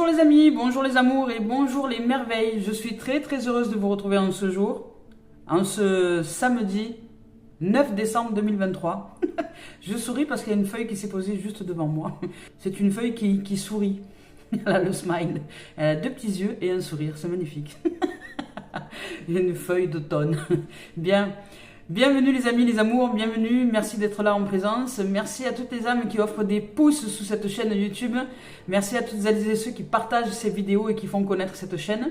Bonjour les amis, bonjour les amours et bonjour les merveilles. Je suis très heureuse de vous retrouver en ce jour, en ce samedi 9 décembre 2023. Je souris parce qu'il y a une feuille qui s'est posée juste devant moi. C'est une feuille qui sourit. Elle a le smile. Elle a deux petits yeux et un sourire, c'est magnifique. Une feuille d'automne. Bien. Bienvenue les amis, les amours, bienvenue, merci d'être là en présence, merci à toutes les âmes qui offrent des pouces sous cette chaîne YouTube, merci à toutes celles et ceux qui partagent ces vidéos et qui font connaître cette chaîne,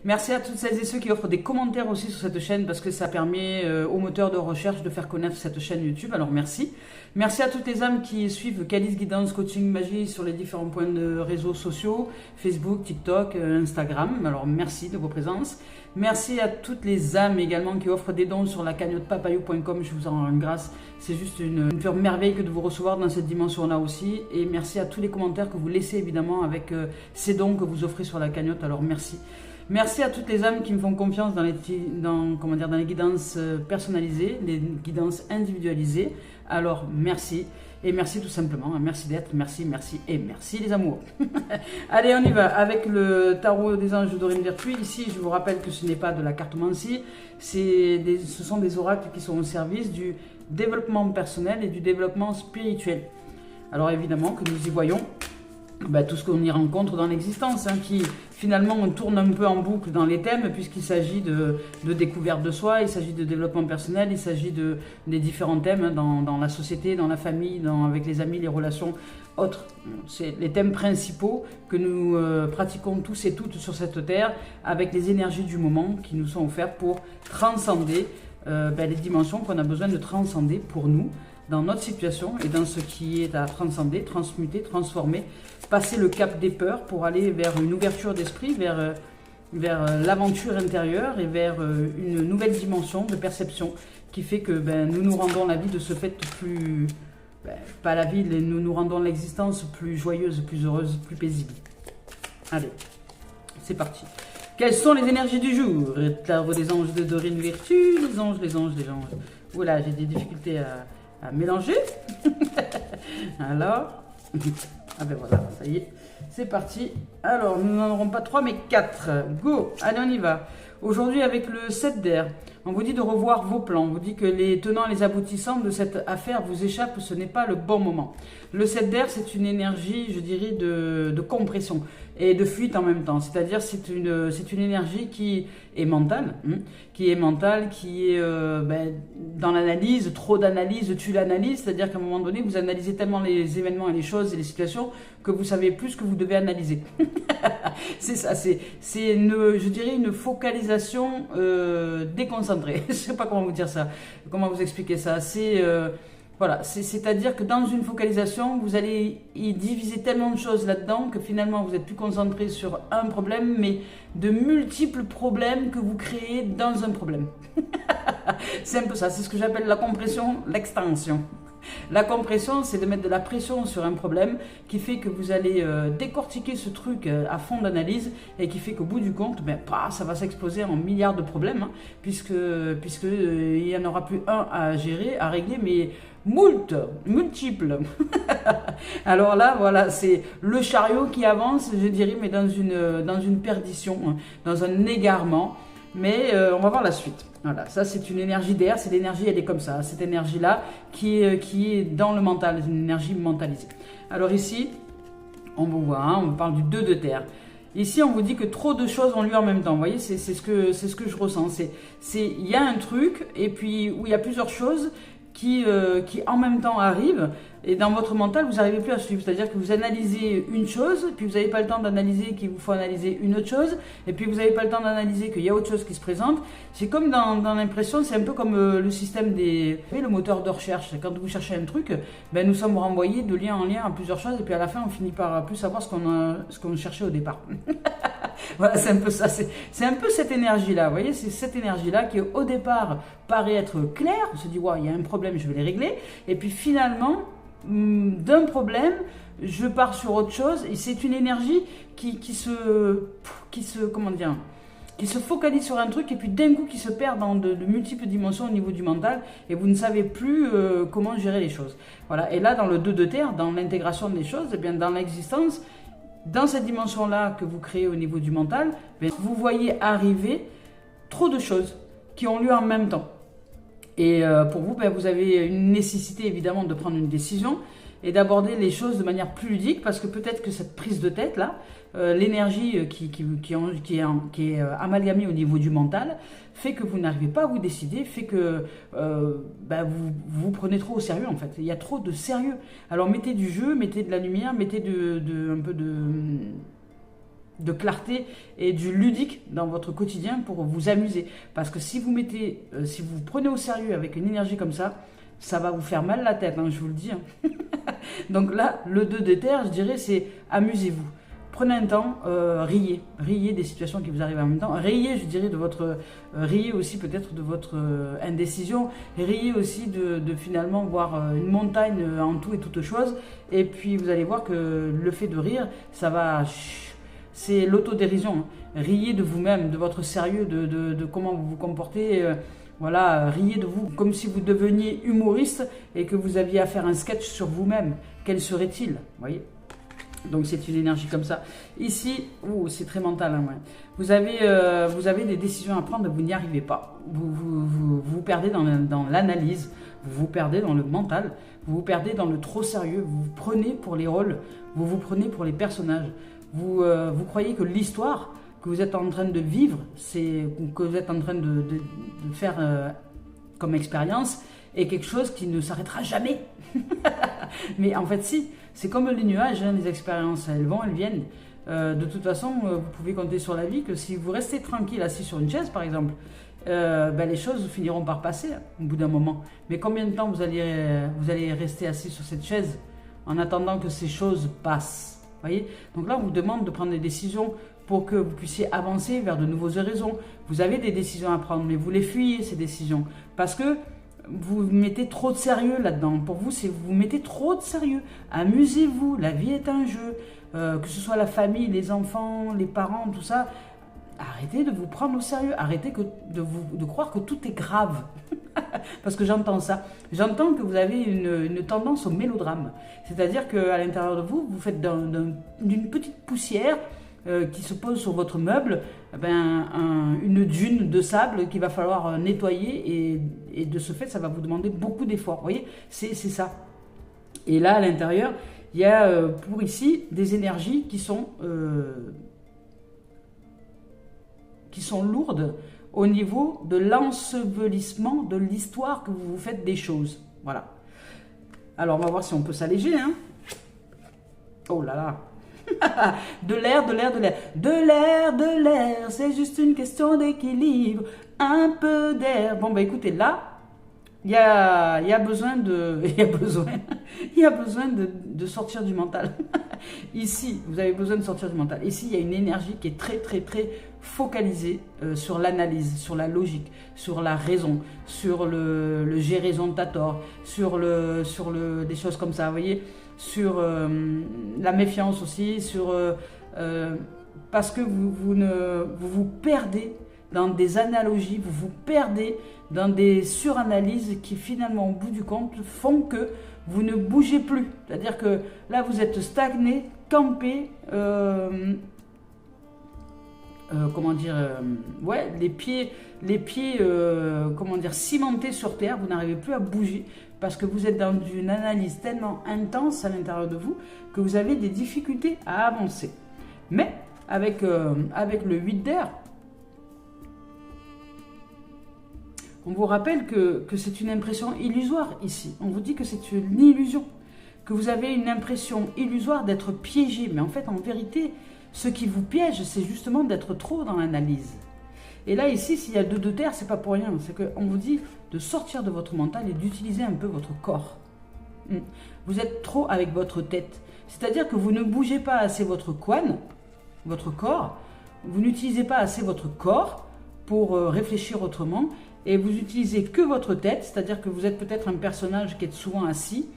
merci à toutes celles et ceux qui offrent des commentaires aussi sur cette chaîne parce que ça permet au moteur de recherche de faire connaître cette chaîne YouTube, alors merci. Merci à toutes les âmes qui suivent Calice Guidance Coaching Magie sur les différents points de réseaux sociaux, Facebook, TikTok, Instagram, alors merci de vos présences. Merci à toutes les âmes également qui offrent des dons sur la cagnotte papayou.com, je vous en rends grâce. C'est juste une pure merveille que de vous recevoir dans cette dimension-là aussi. Et merci à tous les commentaires que vous laissez évidemment avec ces dons que vous offrez sur la cagnotte, alors merci. Merci à toutes les âmes qui me font confiance dans les guidances personnalisées, les guidances individualisées. Alors merci. Et merci tout simplement, merci d'être, merci et merci les amours. Allez, on y va avec le tarot des anges Dorine Virtue. Ici, je vous rappelle que ce n'est pas de la cartomancie, ce sont des oracles qui sont au service du développement personnel et du développement spirituel. Alors évidemment que nous y voyons tout ce qu'on y rencontre dans l'existence, qui finalement on tourne un peu en boucle dans les thèmes puisqu'il s'agit de découverte de soi, il s'agit de développement personnel, il s'agit des différents thèmes dans la société, dans la famille, avec les amis, les relations autres. C'est les thèmes principaux que nous pratiquons tous et toutes sur cette terre avec les énergies du moment qui nous sont offertes pour transcender les dimensions qu'on a besoin de transcender pour nous, dans notre situation et dans ce qui est à transcender, transmuter, transformer, passer le cap des peurs pour aller vers une ouverture d'esprit, vers l'aventure intérieure et vers une nouvelle dimension de perception qui fait que nous nous rendons la vie de ce fait plus... pas la vie, nous nous rendons l'existence plus joyeuse, plus heureuse, plus paisible. Allez, c'est parti. Quelles sont les énergies du jour? Tarot des anges de Dorine Virtue, les anges. Voilà, j'ai des difficultés à mélanger. Alors, voilà, ça y est, c'est parti. Alors, nous n'en aurons pas 3 mais 4. Go, allez, on y va. Aujourd'hui, avec le 7 d'air, on vous dit de revoir vos plans. On vous dit que les tenants et les aboutissants de cette affaire vous échappent, ce n'est pas le bon moment. Le 7 d'air, c'est une énergie, je dirais, de compression et de fuite en même temps. C'est-à-dire, c'est une énergie qui est mentale, qui est dans l'analyse, trop d'analyse, tue l'analyse. C'est-à-dire qu'à un moment donné, vous analysez tellement les événements et les choses et les situations que vous savez plus ce que vous devez analyser. C'est ça, je dirais une focalisation déconcentrée. Je ne sais pas comment vous dire ça, comment vous expliquer ça. C'est-à-dire que dans une focalisation, vous allez y diviser tellement de choses là-dedans que finalement vous êtes plus concentré sur un problème, mais de multiples problèmes que vous créez dans un problème. C'est un peu ça, c'est ce que j'appelle la compression, l'extension. La compression, c'est de mettre de la pression sur un problème qui fait que vous allez décortiquer ce truc à fond d'analyse et qui fait qu'au bout du compte, ça va s'exploser en milliards de problèmes, puisque il n'y en aura plus un à gérer, à régler, mais multiples. Alors là, voilà, c'est le chariot qui avance, je dirais, mais dans une perdition, dans un égarement. Mais on va voir la suite. Voilà, ça c'est une énergie d'air, c'est l'énergie, elle est comme ça, cette énergie-là qui est dans le mental, une énergie mentalisée. Alors ici, on vous voit, on parle du 2 de terre. Ici, on vous dit que trop de choses ont lieu en même temps. Vous voyez, c'est ce que je ressens. Il y a un truc, et puis où il y a plusieurs choses qui en même temps arrivent, et dans votre mental, vous n'arrivez plus à suivre. C'est-à-dire que vous analysez une chose, puis vous n'avez pas le temps d'analyser qu'il vous faut analyser une autre chose, et puis vous n'avez pas le temps d'analyser qu'il y a autre chose qui se présente. C'est comme dans l'impression, c'est un peu comme le système le moteur de recherche. Quand vous cherchez un truc, nous sommes renvoyés de lien en lien à plusieurs choses, et puis à la fin, on finit par plus savoir ce qu'on cherchait au départ. Voilà, c'est un peu ça, c'est un peu cette énergie-là, vous voyez, c'est cette énergie-là qui au départ paraît être claire, on se dit, il y a un problème, je vais les régler, et puis finalement, d'un problème, je pars sur autre chose, et c'est une énergie qui se focalise sur un truc, et puis d'un coup qui se perd dans de multiples dimensions au niveau du mental, et vous ne savez plus comment gérer les choses. Voilà, et là, dans le 2 de terre, dans l'intégration des choses, dans l'existence, dans cette dimension-là que vous créez au niveau du mental, vous voyez arriver trop de choses qui ont lieu en même temps. Et pour vous, vous avez une nécessité évidemment de prendre une décision et d'aborder les choses de manière plus ludique, parce que peut-être que cette prise de tête là, l'énergie qui est amalgamée au niveau du mental, fait que vous n'arrivez pas à vous décider, fait que vous prenez trop au sérieux en fait. Il y a trop de sérieux. Alors mettez du jeu, mettez de la lumière, mettez un peu de clarté et du ludique dans votre quotidien pour vous amuser. Parce que si vous prenez au sérieux avec une énergie comme ça va vous faire mal la tête, hein, je vous le dis. Hein. Donc là, le 2 de terre, je dirais, c'est amusez-vous. Prenez un temps, riez des situations qui vous arrivent en même temps. Riez, je dirais, riez aussi peut-être de votre indécision. Riez aussi de finalement voir une montagne en tout et toute chose. Et puis vous allez voir que le fait de rire, ça va... C'est l'autodérision. Hein. Riez de vous-même, de votre sérieux, de comment vous vous comportez. Voilà, riez de vous comme si vous deveniez humoriste et que vous aviez à faire un sketch sur vous-même. Quel serait-il? Voyez. Donc c'est une énergie comme ça. Ici, c'est très mental. Hein, ouais. Vous avez des décisions à prendre, vous n'y arrivez pas. Vous perdez dans l'analyse, vous perdez dans le mental, vous perdez dans le trop sérieux, vous vous prenez pour les rôles, vous vous prenez pour les personnages. Vous croyez que l'histoire que vous êtes en train de vivre, que vous êtes en train de faire comme expérience, est quelque chose qui ne s'arrêtera jamais. Mais en fait, si, c'est comme les nuages, hein, les expériences, elles vont, elles viennent. De toute façon, vous pouvez compter sur la vie que si vous restez tranquille, assis sur une chaise, par exemple, les choses finiront par passer au bout d'un moment. Mais combien de temps vous allez rester assis sur cette chaise en attendant que ces choses passent? Voyez. Donc là, on vous demande de prendre des décisions pour que vous puissiez avancer vers de nouveaux horizons. Vous avez des décisions à prendre, mais vous les fuyez, ces décisions. Parce que vous mettez trop de sérieux là-dedans. Pour vous, c'est vous mettez trop de sérieux. Amusez-vous, la vie est un jeu. Que ce soit la famille, les enfants, les parents, tout ça. Arrêtez de vous prendre au sérieux. Arrêtez de croire que tout est grave. Parce que j'entends ça. J'entends que vous avez une tendance au mélodrame. C'est-à-dire qu'à l'intérieur de vous, vous faites d'une petite poussière qui se pose sur votre meuble, une dune de sable qu'il va falloir nettoyer et de ce fait, ça va vous demander beaucoup d'efforts. Vous voyez, c'est ça. Et là, à l'intérieur, il y a pour ici des énergies qui sont lourdes au niveau de l'ensevelissement de l'histoire que vous vous faites des choses. Voilà. Alors, on va voir si on peut s'alléger. Hein. Oh là là. De l'air, c'est juste une question d'équilibre, un peu d'air. Bon, écoutez, là, il y a besoin de sortir du mental. Ici, vous avez besoin de sortir du mental. Ici, il y a une énergie qui est très, très, très focalisée sur l'analyse, sur la logique, sur la raison, sur le j'ai raison, t'as tort, sur des choses comme ça, vous voyez, sur la méfiance aussi, parce que vous vous perdez dans des analogies, vous vous perdez dans des suranalyses qui finalement, au bout du compte, font que vous ne bougez plus. C'est-à-dire que là, vous êtes stagné, campé, les pieds cimentés sur terre, vous n'arrivez plus à bouger parce que vous êtes dans une analyse tellement intense à l'intérieur de vous que vous avez des difficultés à avancer. Mais avec le 8 d'air, on vous rappelle que c'est une impression illusoire ici. On vous dit que c'est une illusion, que vous avez une impression illusoire d'être piégé. Mais en fait, en vérité, ce qui vous piège, c'est justement d'être trop dans l'analyse. Et là, ici, s'il y a 2 de terre, c'est pas pour rien. C'est qu'on vous dit de sortir de votre mental et d'utiliser un peu votre corps. Vous êtes trop avec votre tête. C'est-à-dire que vous ne bougez pas assez votre couenne, votre corps. Vous n'utilisez pas assez votre corps pour réfléchir autrement. Et vous utilisez que votre tête. C'est-à-dire que vous êtes peut-être un personnage qui est souvent assis,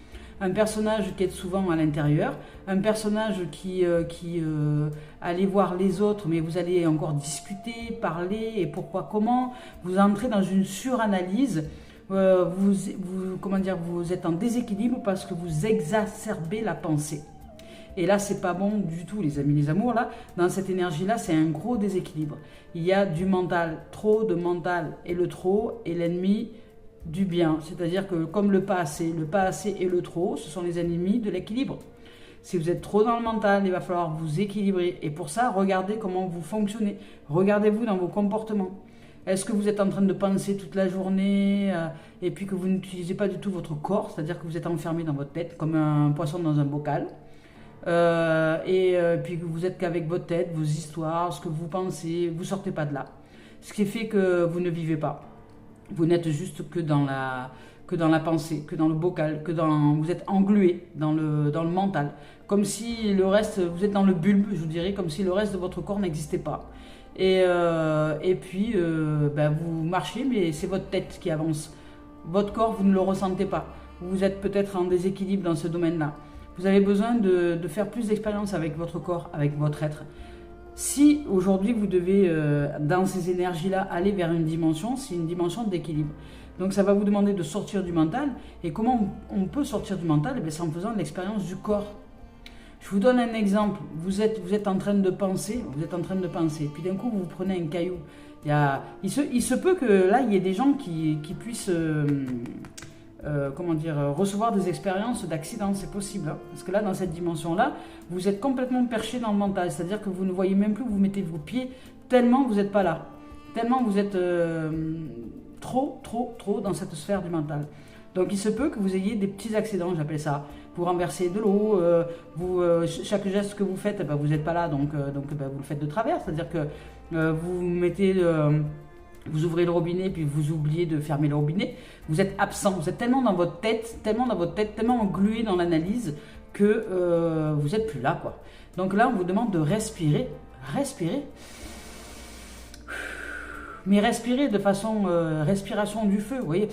un personnage qui est souvent à l'intérieur, un personnage qui allez voir les autres, mais vous allez encore discuter, parler, et pourquoi, comment. Vous entrez dans une suranalyse, vous êtes en déséquilibre parce que vous exacerbez la pensée. Et là, c'est pas bon du tout, les amis, les amours. Là, dans cette énergie-là, c'est un gros déséquilibre. Il y a du mental, trop de mental. Et le trop est l'ennemi du bien. C'est-à-dire que comme le pas assez et le trop, ce sont les ennemis de l'équilibre. Si vous êtes trop dans le mental, il va falloir vous équilibrer. Et pour ça, regardez comment vous fonctionnez. Regardez-vous dans vos comportements. Est-ce que vous êtes en train de penser toute la journée et puis que vous n'utilisez pas du tout votre corps, c'est-à-dire que vous êtes enfermé dans votre tête comme un poisson dans un bocal puis que vous êtes qu'avec votre tête, vos histoires, ce que vous pensez, vous ne sortez pas de là. Ce qui fait que vous ne vivez pas. Vous n'êtes juste que dans la pensée, que dans le bocal, vous êtes englué dans le mental. Comme si le reste, vous êtes dans le bulbe, je vous dirais, comme si le reste de votre corps n'existait pas. Et puis, vous marchez, mais c'est votre tête qui avance. Votre corps, vous ne le ressentez pas. Vous êtes peut-être en déséquilibre dans ce domaine-là. Vous avez besoin de faire plus d'expérience avec votre corps, avec votre être. Si aujourd'hui, vous devez, dans ces énergies-là, aller vers une dimension, c'est une dimension d'équilibre. Donc ça va vous demander de sortir du mental. Et comment on peut sortir du mental? C'est en faisant l'expérience du corps. Je vous donne un exemple. Vous êtes en train de penser, puis d'un coup vous prenez un caillou. Il se peut que là il y ait des gens qui puissent recevoir des expériences d'accident, c'est possible. Hein, parce que là dans cette dimension-là, vous êtes complètement perché dans le mental, c'est-à-dire que vous ne voyez même plus où vous mettez vos pieds, tellement vous n'êtes pas là, tellement vous êtes trop dans cette sphère du mental. Donc il se peut que vous ayez des petits accidents, j'appelle ça. Vous renversez de l'eau, chaque geste que vous faites, vous n'êtes pas là, donc vous le faites de travers. C'est-à-dire que vous ouvrez le robinet, puis vous oubliez de fermer le robinet. Vous êtes absent, vous êtes tellement dans votre tête, tellement englué dans l'analyse que vous n'êtes plus là, quoi. Donc là, on vous demande de respirer. Mais respirer de façon respiration du feu, vous voyez.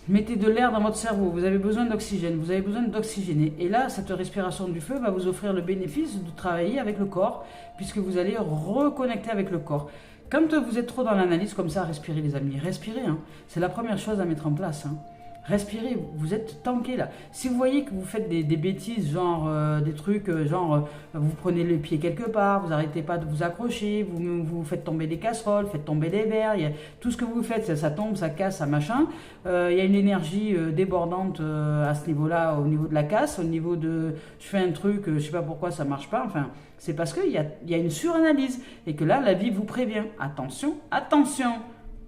Mettez de l'air dans votre cerveau, vous avez besoin d'oxygène, vous avez besoin d'oxygéner. Et là, cette respiration du feu va vous offrir le bénéfice de travailler avec le corps, puisque vous allez reconnecter avec le corps. Quand vous êtes trop dans l'analyse comme ça, respirez les amis, respirez. Hein. C'est la première chose à mettre en place. Hein. Respirez, vous êtes tanké là. Si vous voyez que vous faites des bêtises, genre des trucs, vous prenez le pied quelque part, vous n'arrêtez pas de vous accrocher, vous faites tomber des casseroles, faites tomber des verres, tout ce que vous faites, ça tombe, ça casse, ça machin. Il y a une énergie débordante à ce niveau-là, au niveau de la casse, au niveau de je fais un truc, je sais pas pourquoi ça marche pas, enfin, c'est parce qu'il y a une suranalyse et que là, la vie vous prévient. Attention,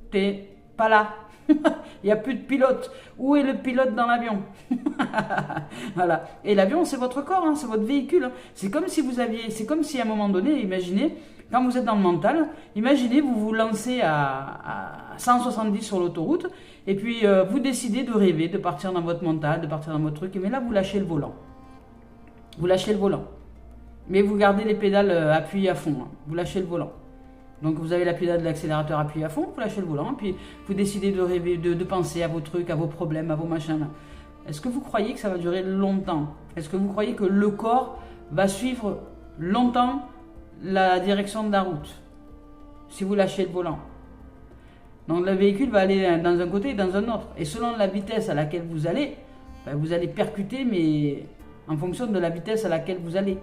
t'es pas là. Il n'y a plus de pilote. Où est le pilote dans l'avion? Voilà. Et l'avion, c'est votre corps, hein, c'est votre véhicule. Hein. C'est comme si à un moment donné, imaginez, quand vous êtes dans le mental, imaginez, vous vous lancez à 170 sur l'autoroute, et puis vous décidez de rêver, de partir dans votre mental, de partir dans votre truc, mais là, vous lâchez le volant. Mais vous gardez les pédales appuyées à fond. Hein. Vous lâchez le volant. Donc vous avez la pédale de l'accélérateur appuyée à fond, vous lâchez le volant, puis vous décidez de rêver, de penser à vos trucs, à vos problèmes, à vos machins. Est-ce que vous croyez que ça va durer longtemps? Est-ce que vous croyez que le corps va suivre longtemps la direction de la route si vous lâchez le volant? Donc le véhicule va aller dans un côté et dans un autre. Et selon la vitesse à laquelle vous allez percuter, mais en fonction de la vitesse à laquelle vous allez.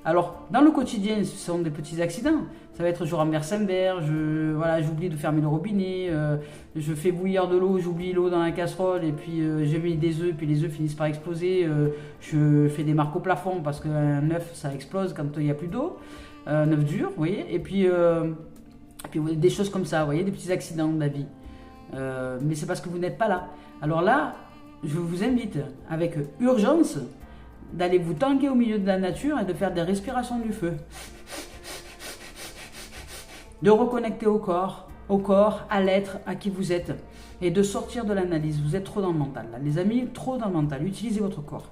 Alors, dans le quotidien, ce sont des petits accidents. Ça va être je renverse un verre, j'oublie de fermer le robinet, je fais bouillir de l'eau, j'oublie l'eau dans la casserole, et puis j'ai mis des œufs, puis les œufs finissent par exploser. Je fais des marques au plafond parce qu'un œuf, ça explose quand il n'y a plus d'eau. Un œuf dur, vous voyez. Et puis des choses comme ça, vous voyez, des petits accidents de la vie. Mais c'est parce que vous n'êtes pas là. Alors là, je vous invite avec urgence d'aller vous tanker au milieu de la nature et de faire des respirations du feu. De reconnecter au corps, à l'être, à qui vous êtes. Et de sortir de l'analyse. Vous êtes trop dans le mental. Là. Les amis, trop dans le mental. Utilisez votre corps.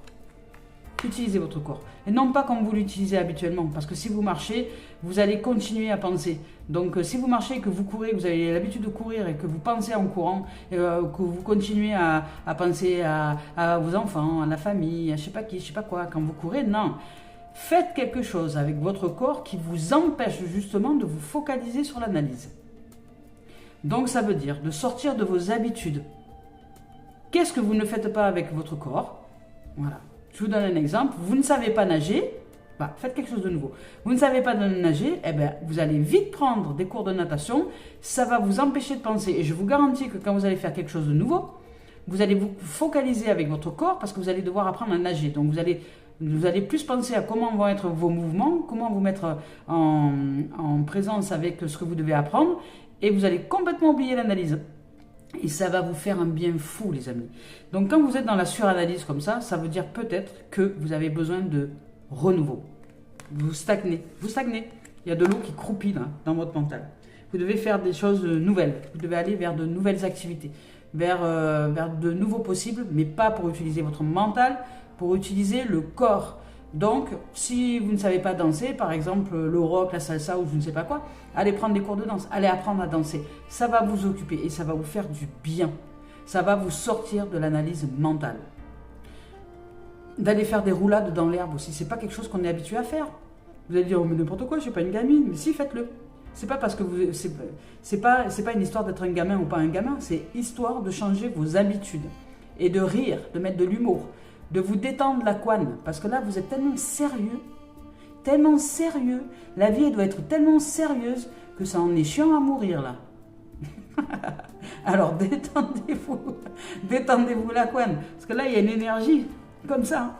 Utilisez votre corps. Et non pas comme vous l'utilisez habituellement. Parce que si vous marchez, vous allez continuer à penser. Donc si vous marchez et que vous courez, vous avez l'habitude de courir et que vous pensez en courant, et que vous continuez à penser à vos enfants, à la famille, à je sais pas qui, je sais pas quoi, quand vous courez, non. Faites quelque chose avec votre corps qui vous empêche justement de vous focaliser sur l'analyse. Donc ça veut dire de sortir de vos habitudes. Qu'est-ce que vous ne faites pas avec votre corps? Voilà. Je vous donne un exemple. Vous ne savez pas nager, bah, faites quelque chose de nouveau. Vous ne savez pas nager, eh ben, vous allez vite prendre des cours de natation. Ça va vous empêcher de penser. Et je vous garantis que quand vous allez faire quelque chose de nouveau, vous allez vous focaliser avec votre corps parce que vous allez devoir apprendre à nager. Donc vous allez plus penser à comment vont être vos mouvements, comment vous mettre en présence avec ce que vous devez apprendre. Et vous allez complètement oublier l'analyse. Et ça va vous faire un bien fou, les amis. Donc quand vous êtes dans la suranalyse comme ça veut dire peut-être que vous avez besoin de renouveau. Vous stagnez. Vous stagnez. Il y a de l'eau qui croupit là, dans votre mental. Vous devez faire des choses nouvelles. Vous devez aller vers de nouvelles activités. Vers de nouveaux possibles, mais pas pour utiliser votre mental, pour utiliser le corps. Donc, si vous ne savez pas danser, par exemple le rock, la salsa ou je ne sais pas quoi, allez prendre des cours de danse, allez apprendre à danser. Ça va vous occuper et ça va vous faire du bien. Ça va vous sortir de l'analyse mentale. D'aller faire des roulades dans l'herbe aussi, c'est pas quelque chose qu'on est habitué à faire. Vous allez dire, oh mais n'importe quoi, je suis pas une gamine. Mais si, faites-le. C'est pas parce que c'est pas une histoire d'être un gamin ou pas un gamin, c'est histoire de changer vos habitudes et de rire, de mettre de l'humour, de vous détendre la couenne, parce que là, vous êtes tellement sérieux, la vie elle doit être tellement sérieuse que ça en est chiant à mourir, là. Alors, détendez-vous la couenne, parce que là, il y a une énergie comme ça,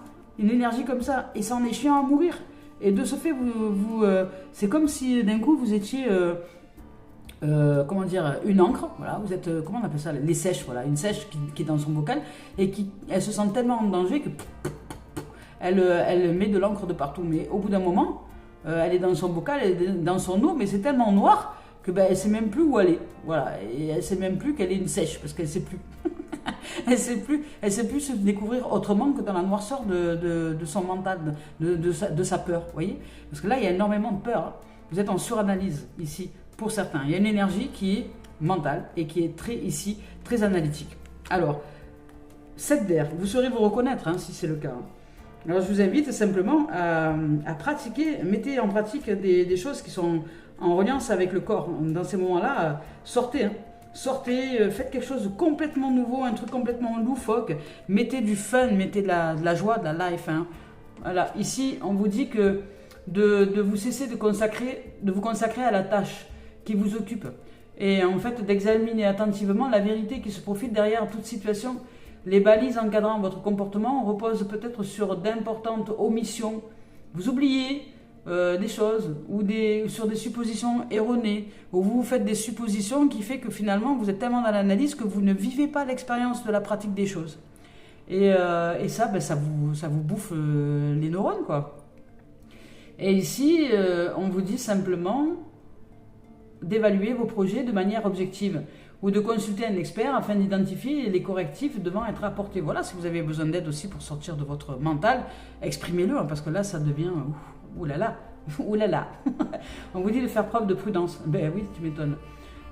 et ça en est chiant à mourir. Et de ce fait, c'est comme si d'un coup, vous étiez... comment dire, une encre, voilà, vous êtes, comment on appelle ça, les sèches, voilà, une sèche qui est dans son bocal et elle se sent tellement en danger que elle met de l'encre de partout. Mais au bout d'un moment, elle est dans son bocal, elle est dans son eau, mais c'est tellement noir que elle sait même plus où aller, voilà, et elle sait même plus qu'elle est une sèche parce qu'elle sait plus, elle sait plus se découvrir autrement que dans la noirceur de son mental, de sa peur, vous voyez, parce que là il y a énormément de peur, hein. Vous êtes en suranalyse ici. Pour certains, il y a une énergie qui est mentale et qui est très analytique. Alors, 7 d'air, vous saurez vous reconnaître hein, si c'est le cas. Alors, je vous invite simplement à pratiquer, mettez en pratique des choses qui sont en reliance avec le corps. Dans ces moments-là, sortez. Sortez, faites quelque chose de complètement nouveau, un truc complètement loufoque. Mettez du fun, mettez de la joie, de la life. Hein. Voilà, ici, on vous dit que de vous cesser de vous consacrer à la tâche qui vous occupe. Et en fait, d'examiner attentivement la vérité qui se profile derrière toute situation. Les balises encadrant votre comportement reposent peut-être sur d'importantes omissions. Vous oubliez des choses ou sur des suppositions erronées, ou vous faites des suppositions qui fait que finalement, vous êtes tellement dans l'analyse que vous ne vivez pas l'expérience de la pratique des choses. Et ça, ça vous bouffe les neurones, quoi. Et ici, on vous dit simplement d'évaluer vos projets de manière objective ou de consulter un expert afin d'identifier les correctifs devant être apportés. Voilà, si vous avez besoin d'aide aussi pour sortir de votre mental, exprimez-le, hein, parce que là, ça devient... oulala, oulala. On vous dit de faire preuve de prudence. Ben oui, tu m'étonnes.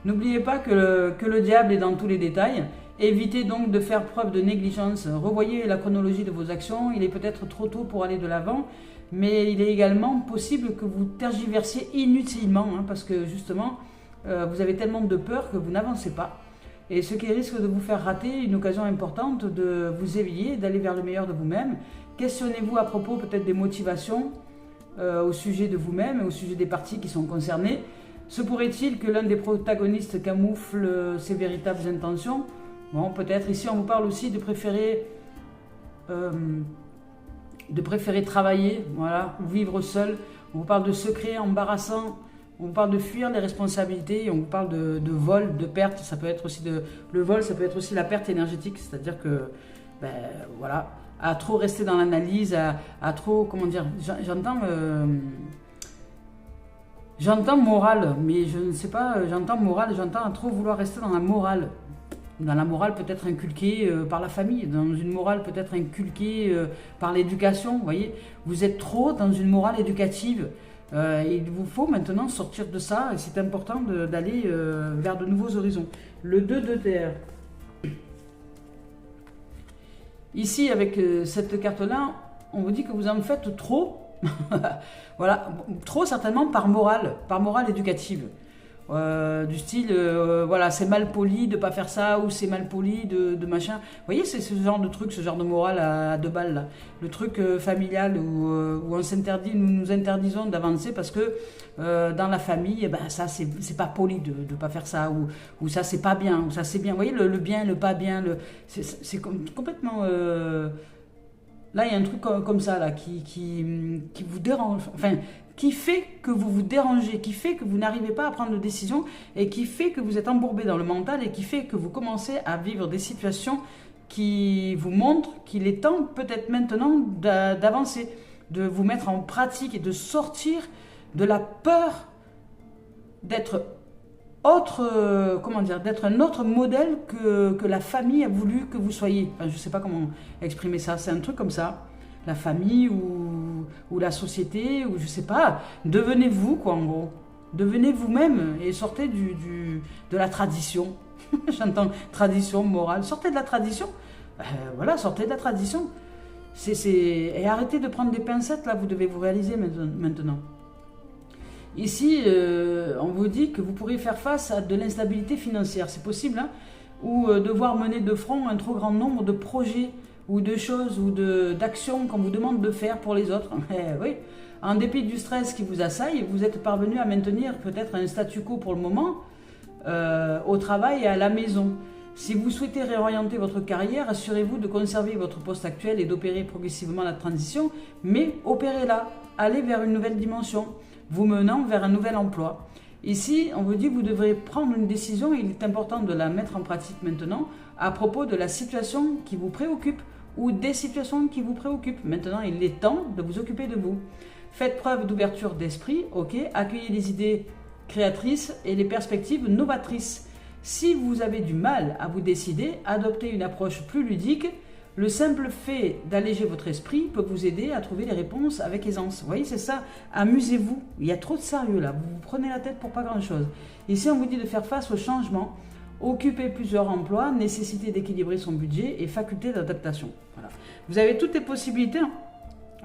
N'oubliez pas que le diable est dans tous les détails. Évitez donc de faire preuve de négligence. Revoyez la chronologie de vos actions. Il est peut-être trop tôt pour aller de l'avant, mais il est également possible que vous tergiversiez inutilement, hein, parce que justement, vous avez tellement de peur que vous n'avancez pas. Et ce qui risque de vous faire rater une occasion importante de vous éveiller, d'aller vers le meilleur de vous-même. Questionnez-vous à propos peut-être des motivations au sujet de vous-même et au sujet des parties qui sont concernées. Se pourrait-il que l'un des protagonistes camoufle ses véritables intentions? Bon, peut-être. Ici, on vous parle aussi de préférer travailler, voilà, ou vivre seul. On vous parle de secrets embarrassants. On vous parle de fuir les responsabilités. On vous parle de vol, de perte. Ça peut être aussi le vol, ça peut être aussi la perte énergétique. C'est-à-dire que, voilà, à trop rester dans l'analyse, à trop, comment dire, j'entends morale, mais je ne sais pas, j'entends morale, j'entends à trop vouloir rester dans la morale. Dans la morale peut-être inculquée par la famille, dans une morale peut-être inculquée par l'éducation, vous voyez. Vous êtes trop dans une morale éducative. Il vous faut maintenant sortir de ça, et c'est important d'aller vers de nouveaux horizons. Le 2 de terre. Ici, avec cette carte-là, on vous dit que vous en faites trop. Voilà, trop certainement par morale éducative. Du style, voilà, c'est mal poli de pas faire ça, ou c'est mal poli de machin. Vous voyez, c'est ce genre de truc, ce genre de morale à deux balles, là. Le truc familial où on s'interdit, nous interdisons d'avancer parce que dans la famille, eh ben, ça, c'est pas poli de pas faire ça, ou ça, c'est pas bien, ou ça, c'est bien. Vous voyez, le bien, le pas bien, c'est complètement... Là, il y a un truc comme ça, là, qui vous dérange, enfin, qui fait que vous vous dérangez, qui fait que vous n'arrivez pas à prendre de décision, et qui fait que vous êtes embourbé dans le mental, et qui fait que vous commencez à vivre des situations qui vous montrent qu'il est temps, peut-être maintenant, d'avancer, de vous mettre en pratique et de sortir de la peur d'être d'être un autre modèle que la famille a voulu que vous soyez. Enfin, je ne sais pas comment exprimer ça, c'est un truc comme ça. La famille ou la société, ou je sais pas. Devenez vous, quoi, en gros. Devenez vous-même et sortez de la tradition. J'entends tradition, morale. Sortez de la tradition. Voilà, sortez de la tradition. Et arrêtez de prendre des pincettes, là, vous devez vous réaliser maintenant. Ici, on vous dit que vous pourrez faire face à de l'instabilité financière, c'est possible, hein, ou devoir mener de front un trop grand nombre de projets ou de choses ou d'actions qu'on vous demande de faire pour les autres. Oui. En dépit du stress qui vous assaille, vous êtes parvenu à maintenir peut-être un statu quo pour le moment au travail et à la maison. Si vous souhaitez réorienter votre carrière, assurez-vous de conserver votre poste actuel et d'opérer progressivement la transition, mais opérez-la, allez vers une nouvelle dimension, vous menant vers un nouvel emploi. Ici, on vous dit que vous devrez prendre une décision, et il est important de la mettre en pratique maintenant, à propos de la situation qui vous préoccupe, ou des situations qui vous préoccupent. Maintenant, il est temps de vous occuper de vous. Faites preuve d'ouverture d'esprit, ok, accueillez les idées créatrices et les perspectives novatrices. Si vous avez du mal à vous décider, adoptez une approche plus ludique. Le simple fait d'alléger votre esprit peut vous aider à trouver les réponses avec aisance. Vous voyez, c'est ça, amusez-vous. Il y a trop de sérieux là, vous vous prenez la tête pour pas grand-chose. Ici, on vous dit de faire face au changement, occuper plusieurs emplois, nécessité d'équilibrer son budget et faculté d'adaptation. Voilà. Vous avez toutes les possibilités, hein.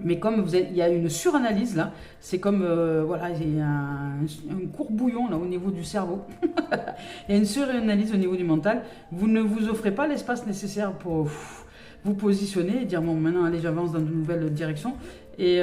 Mais comme il y a une suranalyse là, c'est comme, voilà, il y a un courbouillon là au niveau du cerveau. Il y a une suranalyse au niveau du mental. Vous ne vous offrez pas l'espace nécessaire pour vous positionner et dire bon, maintenant allez, j'avance dans de nouvelles directions. Et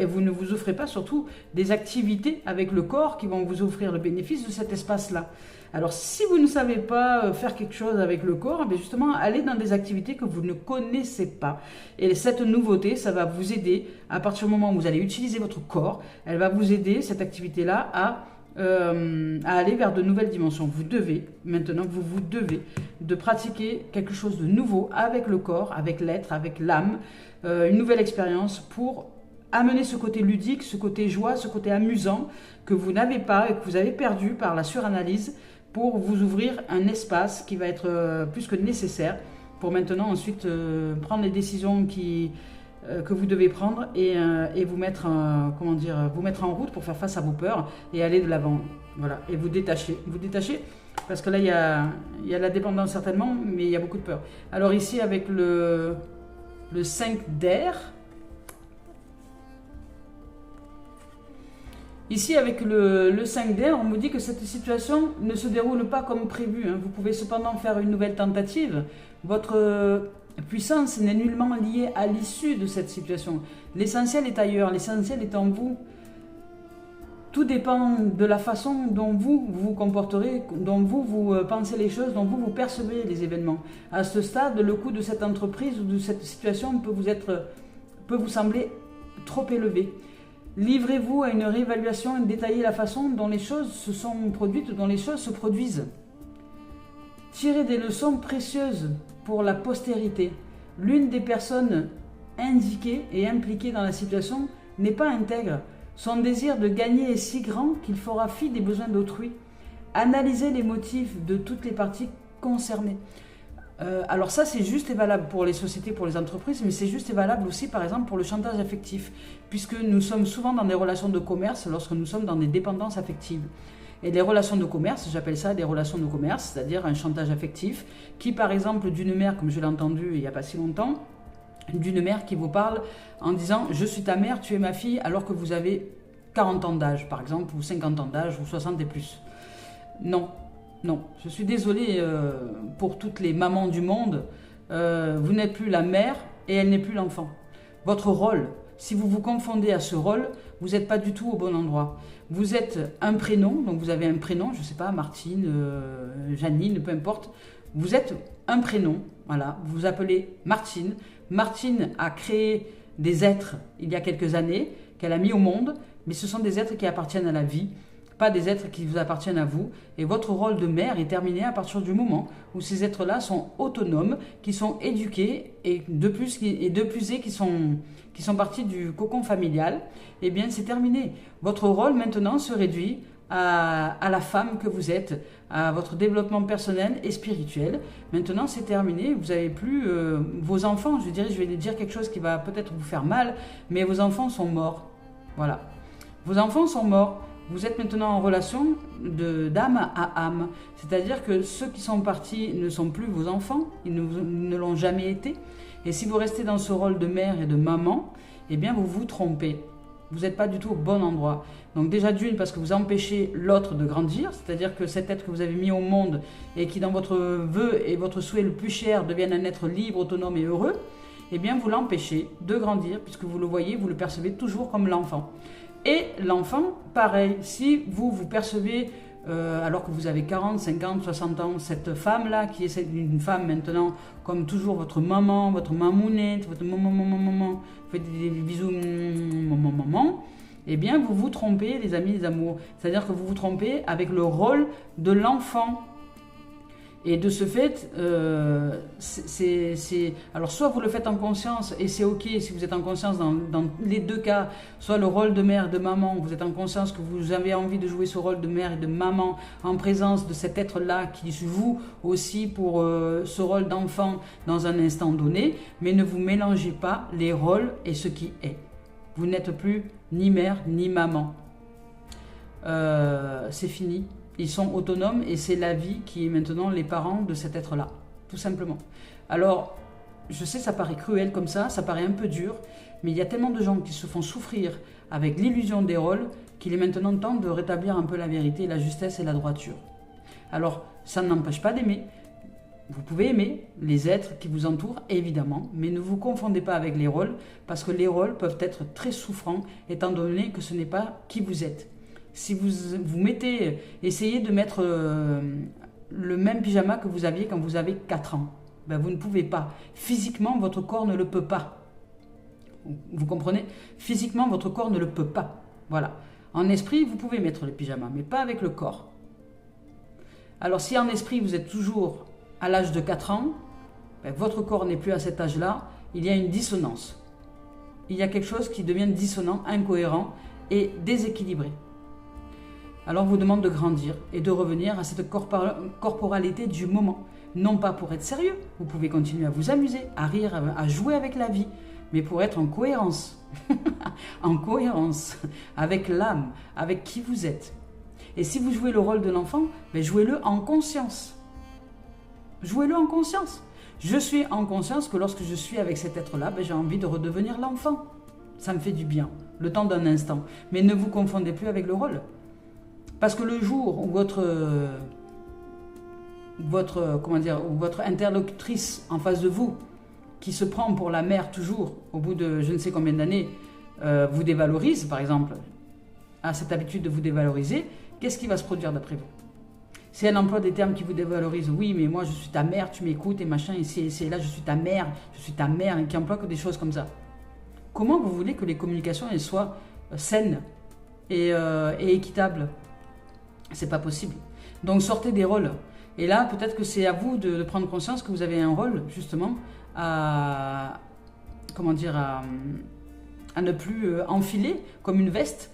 vous ne vous offrez pas surtout des activités avec le corps qui vont vous offrir le bénéfice de cet espace-là. Alors si vous ne savez pas faire quelque chose avec le corps, bien justement, allez dans des activités que vous ne connaissez pas. Et cette nouveauté, ça va vous aider, à partir du moment où vous allez utiliser votre corps, elle va vous aider, cette activité-là, à aller vers de nouvelles dimensions. Vous devez, maintenant, vous devez de pratiquer quelque chose de nouveau avec le corps, avec l'être, avec l'âme, une nouvelle expérience pour amener ce côté ludique, ce côté joie, ce côté amusant que vous n'avez pas et que vous avez perdu par la suranalyse, pour vous ouvrir un espace qui va être plus que nécessaire pour maintenant ensuite prendre les décisions que vous devez prendre et vous mettre, vous mettre en route pour faire face à vos peurs et aller de l'avant. Voilà, et vous détacher parce que là il y a la dépendance certainement, mais il y a beaucoup de peur. Alors ici avec le 5 d'air, ici, avec le 5 d'air, on vous dit que cette situation ne se déroule pas comme prévu, hein. Vous pouvez cependant faire une nouvelle tentative. Votre puissance n'est nullement liée à l'issue de cette situation. L'essentiel est ailleurs, l'essentiel est en vous. Tout dépend de la façon dont vous vous comporterez, dont vous pensez les choses, dont vous percevez les événements. À ce stade, le coût de cette entreprise ou de cette situation peut vous sembler trop élevé. Livrez-vous à une réévaluation et détaillez la façon dont les choses se sont produites, dont les choses se produisent. Tirez des leçons précieuses pour la postérité. L'une des personnes indiquées et impliquées dans la situation n'est pas intègre. Son désir de gagner est si grand qu'il fera fi des besoins d'autrui. Analysez les motifs de toutes les parties concernées. Alors ça, c'est juste et valable pour les sociétés, pour les entreprises, mais c'est juste et valable aussi, par exemple, pour le chantage affectif, puisque nous sommes souvent dans des relations de commerce lorsque nous sommes dans des dépendances affectives. Et les relations de commerce, j'appelle ça des relations de commerce, c'est-à-dire un chantage affectif, qui par exemple, d'une mère, comme je l'ai entendu il n'y a pas si longtemps, d'une mère qui vous parle en disant « je suis ta mère, tu es ma fille », alors que vous avez 40 ans d'âge, par exemple, ou 50 ans d'âge, ou 60 et plus. Non, non. Je suis désolée pour toutes les mamans du monde. Vous n'êtes plus la mère et elle n'est plus l'enfant. Votre rôle, si vous vous confondez à ce rôle, vous n'êtes pas du tout au bon endroit. Vous êtes un prénom, donc vous avez un prénom, je ne sais pas, Martine, Janine, peu importe. Vous êtes un prénom, voilà, vous vous appelez Martine. Martine a créé des êtres il y a quelques années, qu'elle a mis au monde, mais ce sont des êtres qui appartiennent à la vie, pas des êtres qui vous appartiennent à vous. Et votre rôle de mère est terminé à partir du moment où ces êtres-là sont autonomes, qui sont éduqués et de plus qui sont partis du cocon familial. Eh bien, c'est terminé. Votre rôle maintenant se réduit à la femme que vous êtes, à votre développement personnel et spirituel. Maintenant, c'est terminé. Vous n'avez plus vos enfants. Je vais dire quelque chose qui va peut-être vous faire mal, mais vos enfants sont morts. Voilà. Vos enfants sont morts. Vous êtes maintenant en relation d'âme à âme. C'est-à-dire que ceux qui sont partis ne sont plus vos enfants. Ils ne l'ont jamais été. Et si vous restez dans ce rôle de mère et de maman, eh bien, vous vous trompez. Vous n'êtes pas du tout au bon endroit. Donc déjà d'une, parce que vous empêchez l'autre de grandir, c'est-à-dire que cet être que vous avez mis au monde et qui dans votre vœu et votre souhait le plus cher devienne un être libre, autonome et heureux, eh bien vous l'empêchez de grandir puisque vous le voyez, vous le percevez toujours comme l'enfant. Et l'enfant, pareil, si vous percevez, alors que vous avez 40, 50, 60 ans, cette femme-là, qui est une femme maintenant, comme toujours votre maman, votre mamounette, votre maman, vous faites des bisous, maman, eh bien vous vous trompez, les amis, les amours. C'est-à-dire que vous vous trompez avec le rôle de l'enfant. Et de ce fait, alors soit vous le faites en conscience et c'est ok si vous êtes en conscience dans les deux cas, soit le rôle de mère, de maman, vous êtes en conscience que vous avez envie de jouer ce rôle de mère et de maman en présence de cet être-là qui joue aussi pour ce rôle d'enfant dans un instant donné, mais ne vous mélangez pas les rôles et ce qui est. Vous n'êtes plus ni mère ni maman. C'est fini. Ils sont autonomes et c'est la vie qui est maintenant les parents de cet être-là, tout simplement. Alors, je sais, ça paraît cruel comme ça paraît un peu dur, mais il y a tellement de gens qui se font souffrir avec l'illusion des rôles qu'il est maintenant temps de rétablir un peu la vérité, la justesse et la droiture. Alors, ça n'empêche pas d'aimer. Vous pouvez aimer les êtres qui vous entourent, évidemment, mais ne vous confondez pas avec les rôles, parce que les rôles peuvent être très souffrants, étant donné que ce n'est pas qui vous êtes. Si essayez de mettre le même pyjama que vous aviez quand vous avez 4 ans, ben vous ne pouvez pas. Physiquement, votre corps ne le peut pas. Vous comprenez? Physiquement, votre corps ne le peut pas. Voilà. En esprit, vous pouvez mettre le pyjama, mais pas avec le corps. Alors, si en esprit, vous êtes toujours à l'âge de 4 ans, ben votre corps n'est plus à cet âge-là, il y a une dissonance. Il y a quelque chose qui devient dissonant, incohérent et déséquilibré. Alors on vous demande de grandir et de revenir à cette corporalité du moment. Non pas pour être sérieux, vous pouvez continuer à vous amuser, à rire, à jouer avec la vie, mais pour être en cohérence. En cohérence avec l'âme, avec qui vous êtes. Et si vous jouez le rôle de l'enfant, ben jouez-le en conscience. Jouez-le en conscience. Je suis en conscience que lorsque je suis avec cet être-là, ben j'ai envie de redevenir l'enfant. Ça me fait du bien, le temps d'un instant. Mais ne vous confondez plus avec le rôle. Parce que le jour où votre interlocutrice en face de vous, qui se prend pour la mère toujours, au bout de je ne sais combien d'années, vous dévalorise, par exemple, a cette habitude de vous dévaloriser, qu'est-ce qui va se produire d'après vous? Si elle emploie des termes qui vous dévalorisent, oui, mais moi je suis ta mère, tu m'écoutes et machin, et c'est là je suis ta mère, et qui emploie que des choses comme ça. Comment vous voulez que les communications elles soient saines et équitables? C'est pas possible. Donc sortez des rôles. Et là, peut-être que c'est à vous de prendre conscience que vous avez un rôle, justement, à ne plus enfiler comme une veste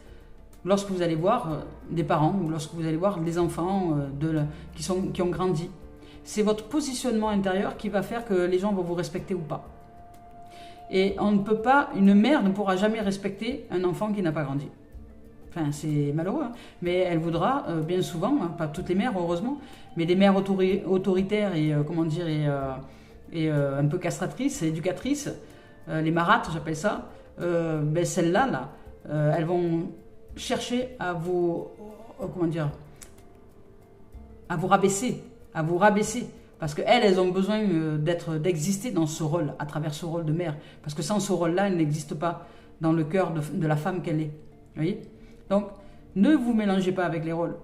lorsque vous allez voir des parents ou lorsque vous allez voir des enfants qui ont grandi. C'est votre positionnement intérieur qui va faire que les gens vont vous respecter ou pas. Et une mère ne pourra jamais respecter un enfant qui n'a pas grandi. Enfin, c'est malheureux, hein. Mais elle voudra bien souvent, hein, pas toutes les mères heureusement, mais des mères autoritaires et un peu castratrices, éducatrices, les marates j'appelle ça, celles-là, elles vont chercher à vous, à vous rabaisser, parce qu'elles, elles ont besoin d'exister dans ce rôle, à travers ce rôle de mère, parce que sans ce rôle-là, elle n'existe pas dans le cœur de la femme qu'elle est. Vous voyez? Donc, ne vous mélangez pas avec les rôles.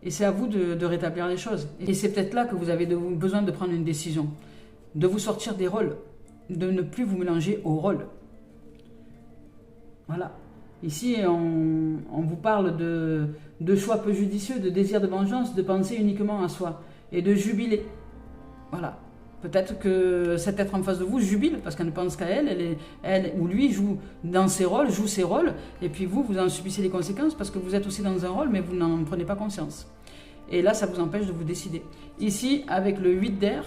Et c'est à vous de rétablir les choses. Et c'est peut-être là que vous avez besoin de prendre une décision, de vous sortir des rôles, de ne plus vous mélanger aux rôles. Voilà. Ici, on vous parle de choix peu judicieux, de désir de vengeance, de penser uniquement à soi et de jubiler. Voilà. Peut-être que cet être en face de vous jubile parce qu'elle ne pense qu'à elle, elle ou lui joue ses rôles, et puis vous en subissez les conséquences parce que vous êtes aussi dans un rôle, mais vous n'en prenez pas conscience. Et là, ça vous empêche de vous décider. Ici, avec le 8 d'air,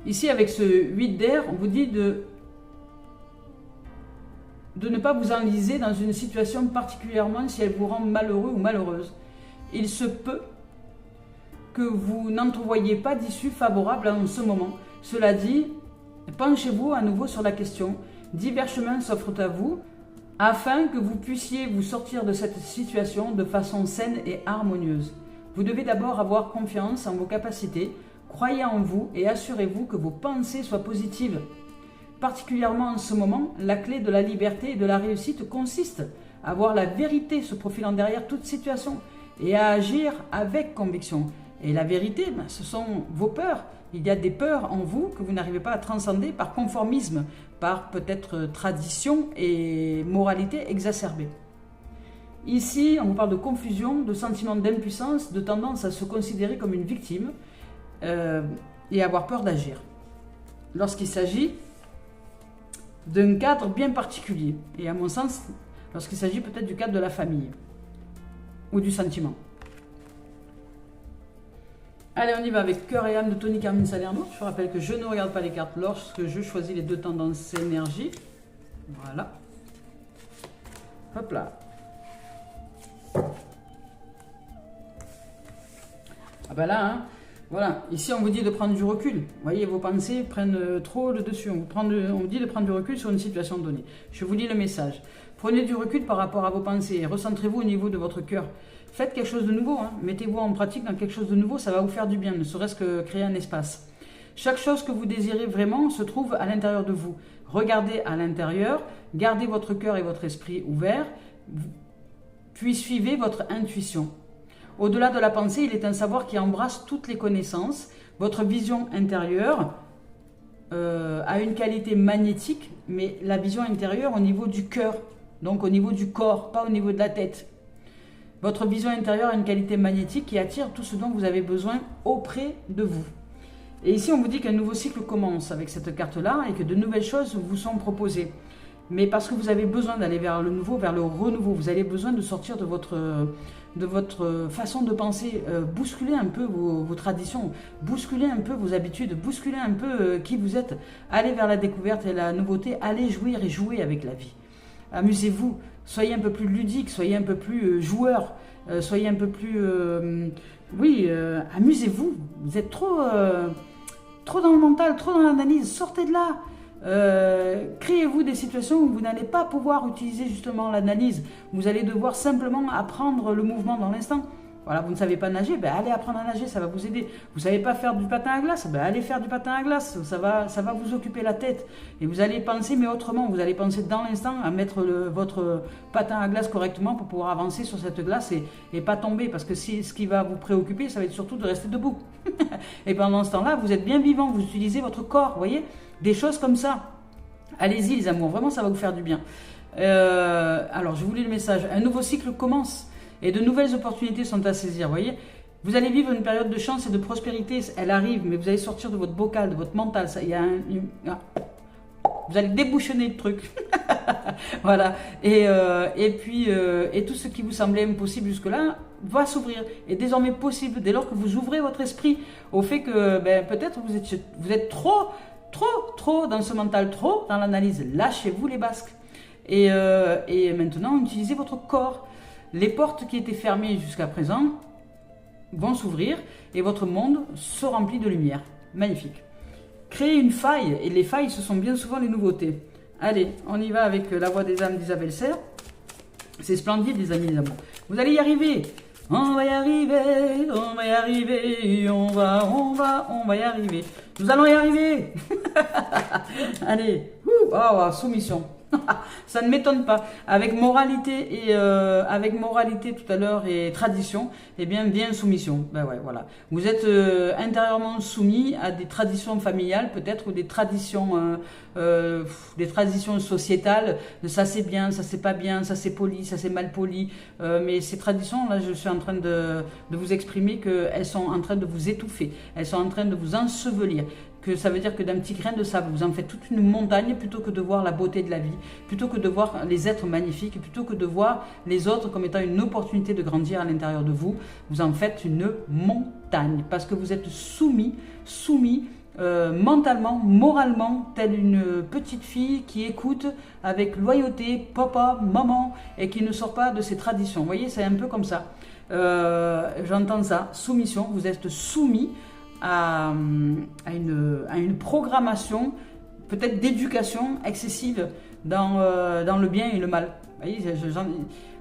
ce 8 d'air, on vous dit de ne pas vous enliser dans une situation particulièrement si elle vous rend malheureux ou malheureuse. Il se peut que vous n'entrevoyez pas d'issue favorable en ce moment. Cela dit, penchez-vous à nouveau sur la question. Divers chemins s'offrent à vous afin que vous puissiez vous sortir de cette situation de façon saine et harmonieuse. Vous devez d'abord avoir confiance en vos capacités, croyez en vous et assurez-vous que vos pensées soient positives. Particulièrement en ce moment, la clé de la liberté et de la réussite consiste à voir la vérité se profilant derrière toute situation et à agir avec conviction. Et la vérité, ce sont vos peurs. Il y a des peurs en vous que vous n'arrivez pas à transcender par conformisme, par peut-être tradition et moralité exacerbée. Ici, on vous parle de confusion, de sentiment d'impuissance, de tendance à se considérer comme une victime et avoir peur d'agir. Lorsqu'il s'agit d'un cadre bien particulier, et à mon sens, lorsqu'il s'agit peut-être du cadre de la famille ou du sentiment. Allez, on y va avec Cœur et âme de Tony Carmine Salerno. Je vous rappelle que je ne regarde pas les cartes lorsque je choisis les deux tendances énergie. Voilà. Hop là. Ah ben là, hein, voilà. Ici, on vous dit de prendre du recul. Vous voyez, vos pensées prennent trop le dessus. On vous dit de prendre du recul sur une situation donnée. Je vous lis le message. Prenez du recul par rapport à vos pensées et recentrez-vous au niveau de votre cœur. Faites quelque chose de nouveau, hein. Mettez-vous en pratique dans quelque chose de nouveau, ça va vous faire du bien, ne serait-ce que créer un espace. Chaque chose que vous désirez vraiment se trouve à l'intérieur de vous. Regardez à l'intérieur, gardez votre cœur et votre esprit ouverts, puis suivez votre intuition. Au-delà de la pensée, il est un savoir qui embrasse toutes les connaissances. Votre vision intérieure a une qualité magnétique, mais la vision intérieure au niveau du cœur, donc au niveau du corps, pas au niveau de la tête. Votre vision intérieure a une qualité magnétique qui attire tout ce dont vous avez besoin auprès de vous. Et ici, on vous dit qu'un nouveau cycle commence avec cette carte-là et que de nouvelles choses vous sont proposées. Mais parce que vous avez besoin d'aller vers le nouveau, vers le renouveau, vous avez besoin de sortir de votre façon de penser, bousculer un peu vos traditions, bousculer un peu vos habitudes, bousculer un peu qui vous êtes. Allez vers la découverte et la nouveauté, allez jouir et jouer avec la vie. Amusez-vous, soyez un peu plus ludique, soyez un peu plus joueur, soyez un peu plus... amusez-vous. Vous êtes trop dans le mental, trop dans l'analyse, sortez de là. Créez-vous des situations où vous n'allez pas pouvoir utiliser justement l'analyse. Vous allez devoir simplement apprendre le mouvement dans l'instant. Voilà, vous ne savez pas nager, ben allez apprendre à nager, ça va vous aider. Vous ne savez pas faire du patin à glace, ben allez faire du patin à glace, ça va vous occuper la tête. Et vous allez penser, mais autrement, vous allez penser dans l'instant à mettre votre patin à glace correctement pour pouvoir avancer sur cette glace et pas tomber. Parce que ce qui va vous préoccuper, ça va être surtout de rester debout. Et pendant ce temps-là, vous êtes bien vivant, vous utilisez votre corps, vous voyez, des choses comme ça. Allez-y les amours, vraiment ça va vous faire du bien. Alors, je vous lis le message. Un nouveau cycle commence. Et de nouvelles opportunités sont à saisir, vous voyez. Vous allez vivre une période de chance et de prospérité, elle arrive, mais vous allez sortir de votre bocal, de votre mental. Vous allez débouchonner le truc. Voilà. Et tout ce qui vous semblait impossible jusque-là va s'ouvrir. Et désormais possible, dès lors que vous ouvrez votre esprit au fait que peut-être vous êtes trop dans ce mental, trop dans l'analyse. Lâchez-vous les basques. Et maintenant, utilisez votre corps. Les portes qui étaient fermées jusqu'à présent vont s'ouvrir et votre monde se remplit de lumière. Magnifique. Créez une faille, et les failles, ce sont bien souvent les nouveautés. Allez, on y va avec la voix des âmes d'Isabelle Serre. C'est splendide, les amis, les amours. Vous allez y arriver. On va y arriver, on va y arriver, on va y arriver. Nous allons y arriver. Allez, oh, soumission. Ça ne m'étonne pas. Avec moralité tout à l'heure et tradition, eh bien vient soumission. Ben ouais, voilà. Vous êtes intérieurement soumis à des traditions familiales, peut-être, ou des traditions sociétales. De ça c'est bien, ça c'est pas bien, ça c'est poli, ça c'est mal poli. Mais ces traditions, là, je suis en train de vous exprimer qu'elles sont en train de vous étouffer. Elles sont en train de vous ensevelir. Que ça veut dire que d'un petit grain de sable, vous en faites toute une montagne plutôt que de voir la beauté de la vie, plutôt que de voir les êtres magnifiques, plutôt que de voir les autres comme étant une opportunité de grandir à l'intérieur de vous. Vous en faites une montagne parce que vous êtes soumis mentalement, moralement, telle une petite fille qui écoute avec loyauté papa, maman et qui ne sort pas de ses traditions. Vous voyez, c'est un peu comme ça. J'entends ça, soumission, vous êtes soumis à une programmation peut-être d'éducation excessive dans le bien et le mal. Vous voyez,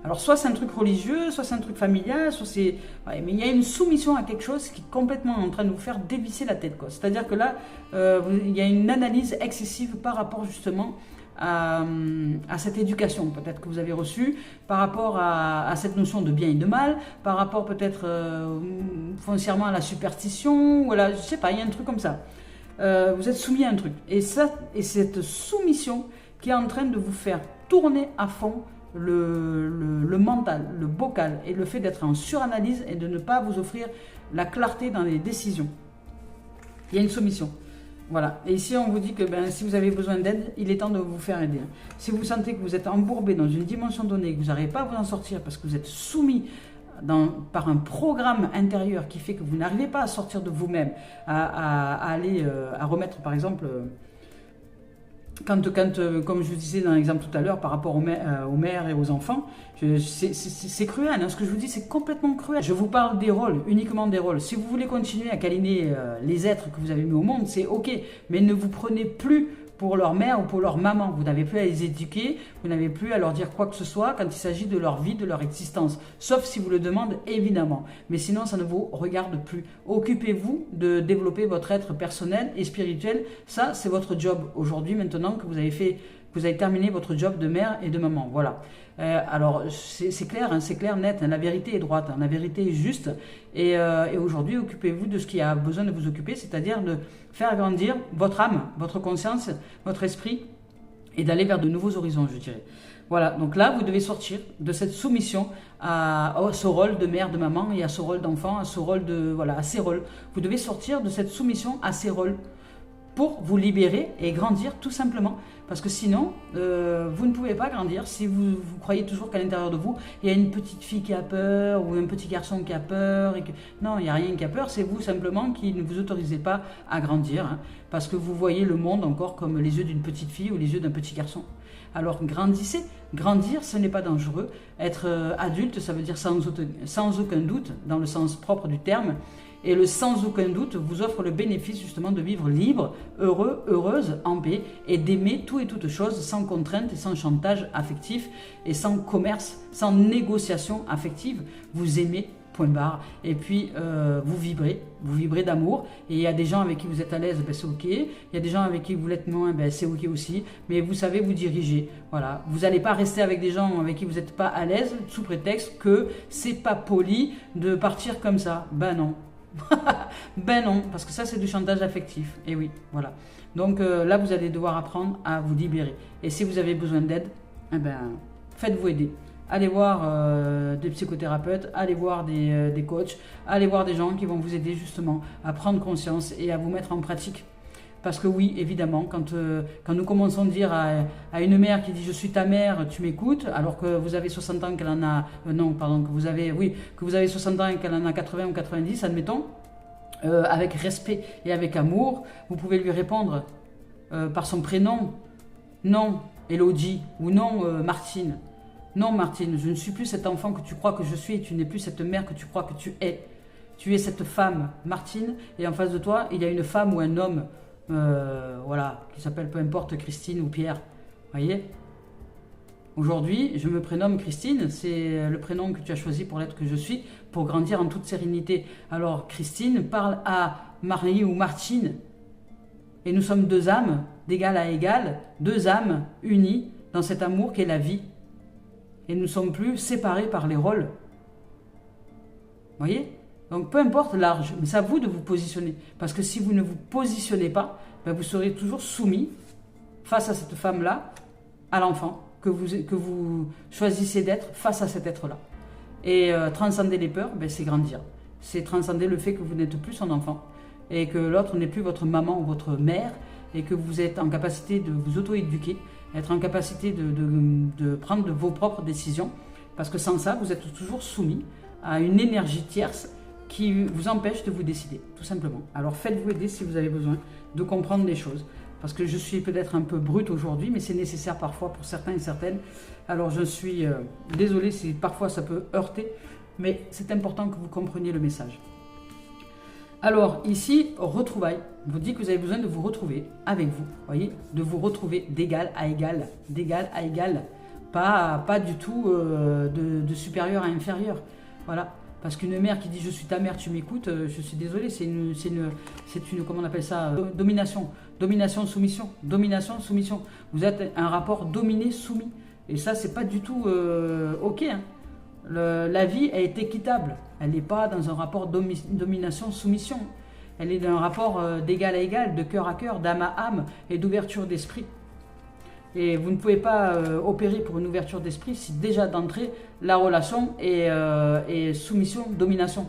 alors soit c'est un truc religieux, soit c'est un truc familial, soit c'est... Ouais, mais il y a une soumission à quelque chose qui est complètement en train de vous faire dévisser la tête, quoi. C'est-à-dire que là, il y a une analyse excessive par rapport justement à cette éducation peut-être que vous avez reçue, par rapport à cette notion de bien et de mal, par rapport peut-être foncièrement à la superstition, ou à la, je sais pas, il y a un truc comme ça. Vous êtes soumis à un truc. Et cette soumission qui est en train de vous faire tourner à fond le mental, le bocal, et le fait d'être en suranalyse et de ne pas vous offrir la clarté dans les décisions. Il y a une soumission. Voilà, et ici on vous dit que si vous avez besoin d'aide, il est temps de vous faire aider. Si vous sentez que vous êtes embourbé dans une dimension donnée, que vous n'arrivez pas à vous en sortir parce que vous êtes soumis par un programme intérieur qui fait que vous n'arrivez pas à sortir de vous-même, à remettre par exemple... Quand, comme je vous disais dans l'exemple tout à l'heure, par rapport aux mères et aux enfants, c'est cruel. Hein. Ce que je vous dis, c'est complètement cruel. Je vous parle des rôles, uniquement des rôles. Si vous voulez continuer à câliner les êtres que vous avez mis au monde, c'est ok. Mais ne vous prenez plus pour leur mère ou pour leur maman. Vous n'avez plus à les éduquer, vous n'avez plus à leur dire quoi que ce soit quand il s'agit de leur vie, de leur existence. Sauf si vous le demandez, évidemment. Mais sinon, ça ne vous regarde plus. Occupez-vous de développer votre être personnel et spirituel. Ça, c'est votre job aujourd'hui, maintenant que vous avez terminé votre job de mère et de maman. Voilà. Alors, c'est clair, hein, c'est clair, net. Hein, la vérité est droite, hein, la vérité est juste. Et aujourd'hui, occupez-vous de ce qui a besoin de vous occuper, c'est-à-dire de faire grandir votre âme, votre conscience, votre esprit, et d'aller vers de nouveaux horizons, je dirais. Voilà, donc là, vous devez sortir de cette soumission à ce rôle de mère, de maman, et à ce rôle d'enfant, à ce rôle de... Voilà, à ces rôles. Vous devez sortir de cette soumission à ces rôles pour vous libérer et grandir tout simplement. Parce que sinon, vous ne pouvez pas grandir si vous croyez toujours qu'à l'intérieur de vous, il y a une petite fille qui a peur ou un petit garçon qui a peur. Non, il n'y a rien qui a peur, c'est vous simplement qui ne vous autorisez pas à grandir. Hein, parce que vous voyez le monde encore comme les yeux d'une petite fille ou les yeux d'un petit garçon. Alors grandissez. Grandir, ce n'est pas dangereux. Être adulte, ça veut dire sans aucun doute, dans le sens propre du terme. Et le sans aucun doute vous offre le bénéfice justement de vivre libre, heureux, heureuse, en paix et d'aimer tout et toutes choses sans contrainte et sans chantage affectif et sans commerce, sans négociation affective. Vous aimez, point barre. Et puis vous vibrez d'amour. Et il y a des gens avec qui vous êtes à l'aise, c'est ok. Il y a des gens avec qui vous l'êtes moins, c'est ok aussi. Mais vous savez vous diriger. Voilà. Vous n'allez pas rester avec des gens avec qui vous n'êtes pas à l'aise sous prétexte que c'est pas poli de partir comme ça. Ben non. Ben non, parce que ça c'est du chantage affectif. Et oui, voilà. Donc là vous allez devoir apprendre à vous libérer. Et si vous avez besoin d'aide, faites-vous aider. Allez voir des psychothérapeutes, allez voir des coachs, allez voir des gens qui vont vous aider justement à prendre conscience et à vous mettre en pratique. Parce que oui, évidemment, quand nous commençons à dire à une mère qui dit « je suis ta mère, tu m'écoutes », alors que vous avez 60 ans qu'elle en a... que vous avez 60 ans et qu'elle en a 80 ou 90, admettons, avec respect et avec amour, vous pouvez lui répondre par son prénom. Non, Elodie, ou non, Martine. Non, Martine, je ne suis plus cet enfant que tu crois que je suis et tu n'es plus cette mère que tu crois que tu es. Tu es cette femme, Martine, et en face de toi, il y a une femme ou un homme, voilà, qui s'appelle peu importe Christine ou Pierre. Voyez ? Aujourd'hui, je me prénomme Christine, c'est le prénom que tu as choisi pour l'être que je suis, pour grandir en toute sérénité. Alors Christine parle à Marie ou Martine, et nous sommes deux âmes, d'égal à égal, deux âmes unies dans cet amour qu'est la vie. Et nous ne sommes plus séparés par les rôles. Vous voyez? Donc peu importe l'âge, mais c'est à vous de vous positionner. Parce que si vous ne vous positionnez pas, ben vous serez toujours soumis face à cette femme-là, à l'enfant, que vous choisissez d'être face à cet être-là. Et transcender les peurs, ben, c'est grandir. C'est transcender le fait que vous n'êtes plus son enfant et que l'autre n'est plus votre maman ou votre mère et que vous êtes en capacité de vous auto-éduquer, être en capacité de prendre vos propres décisions. Parce que sans ça, vous êtes toujours soumis à une énergie tierce qui vous empêche de vous décider, tout simplement. Alors faites-vous aider si vous avez besoin de comprendre les choses. Parce que je suis peut-être un peu brute aujourd'hui, mais c'est nécessaire parfois pour certains et certaines. Alors je suis désolée si parfois ça peut heurter, mais c'est important que vous compreniez le message. Alors ici, retrouvailles. On vous dit que vous avez besoin de vous retrouver avec vous, voyez, de vous retrouver d'égal à égal, pas du tout de supérieur à inférieur. Voilà. Parce qu'une mère qui dit je suis ta mère, tu m'écoutes, je suis désolé, c'est une comment on appelle ça, domination, soumission, domination, soumission. Vous êtes un rapport dominé-soumis. Et ça, c'est pas du tout ok. Hein. La vie, elle est équitable. Elle n'est pas dans un rapport domination-soumission. Elle est dans un rapport d'égal à égal, de cœur à cœur, d'âme à âme et d'ouverture d'esprit. Et vous ne pouvez pas opérer pour une ouverture d'esprit si déjà d'entrée la relation est soumission, domination.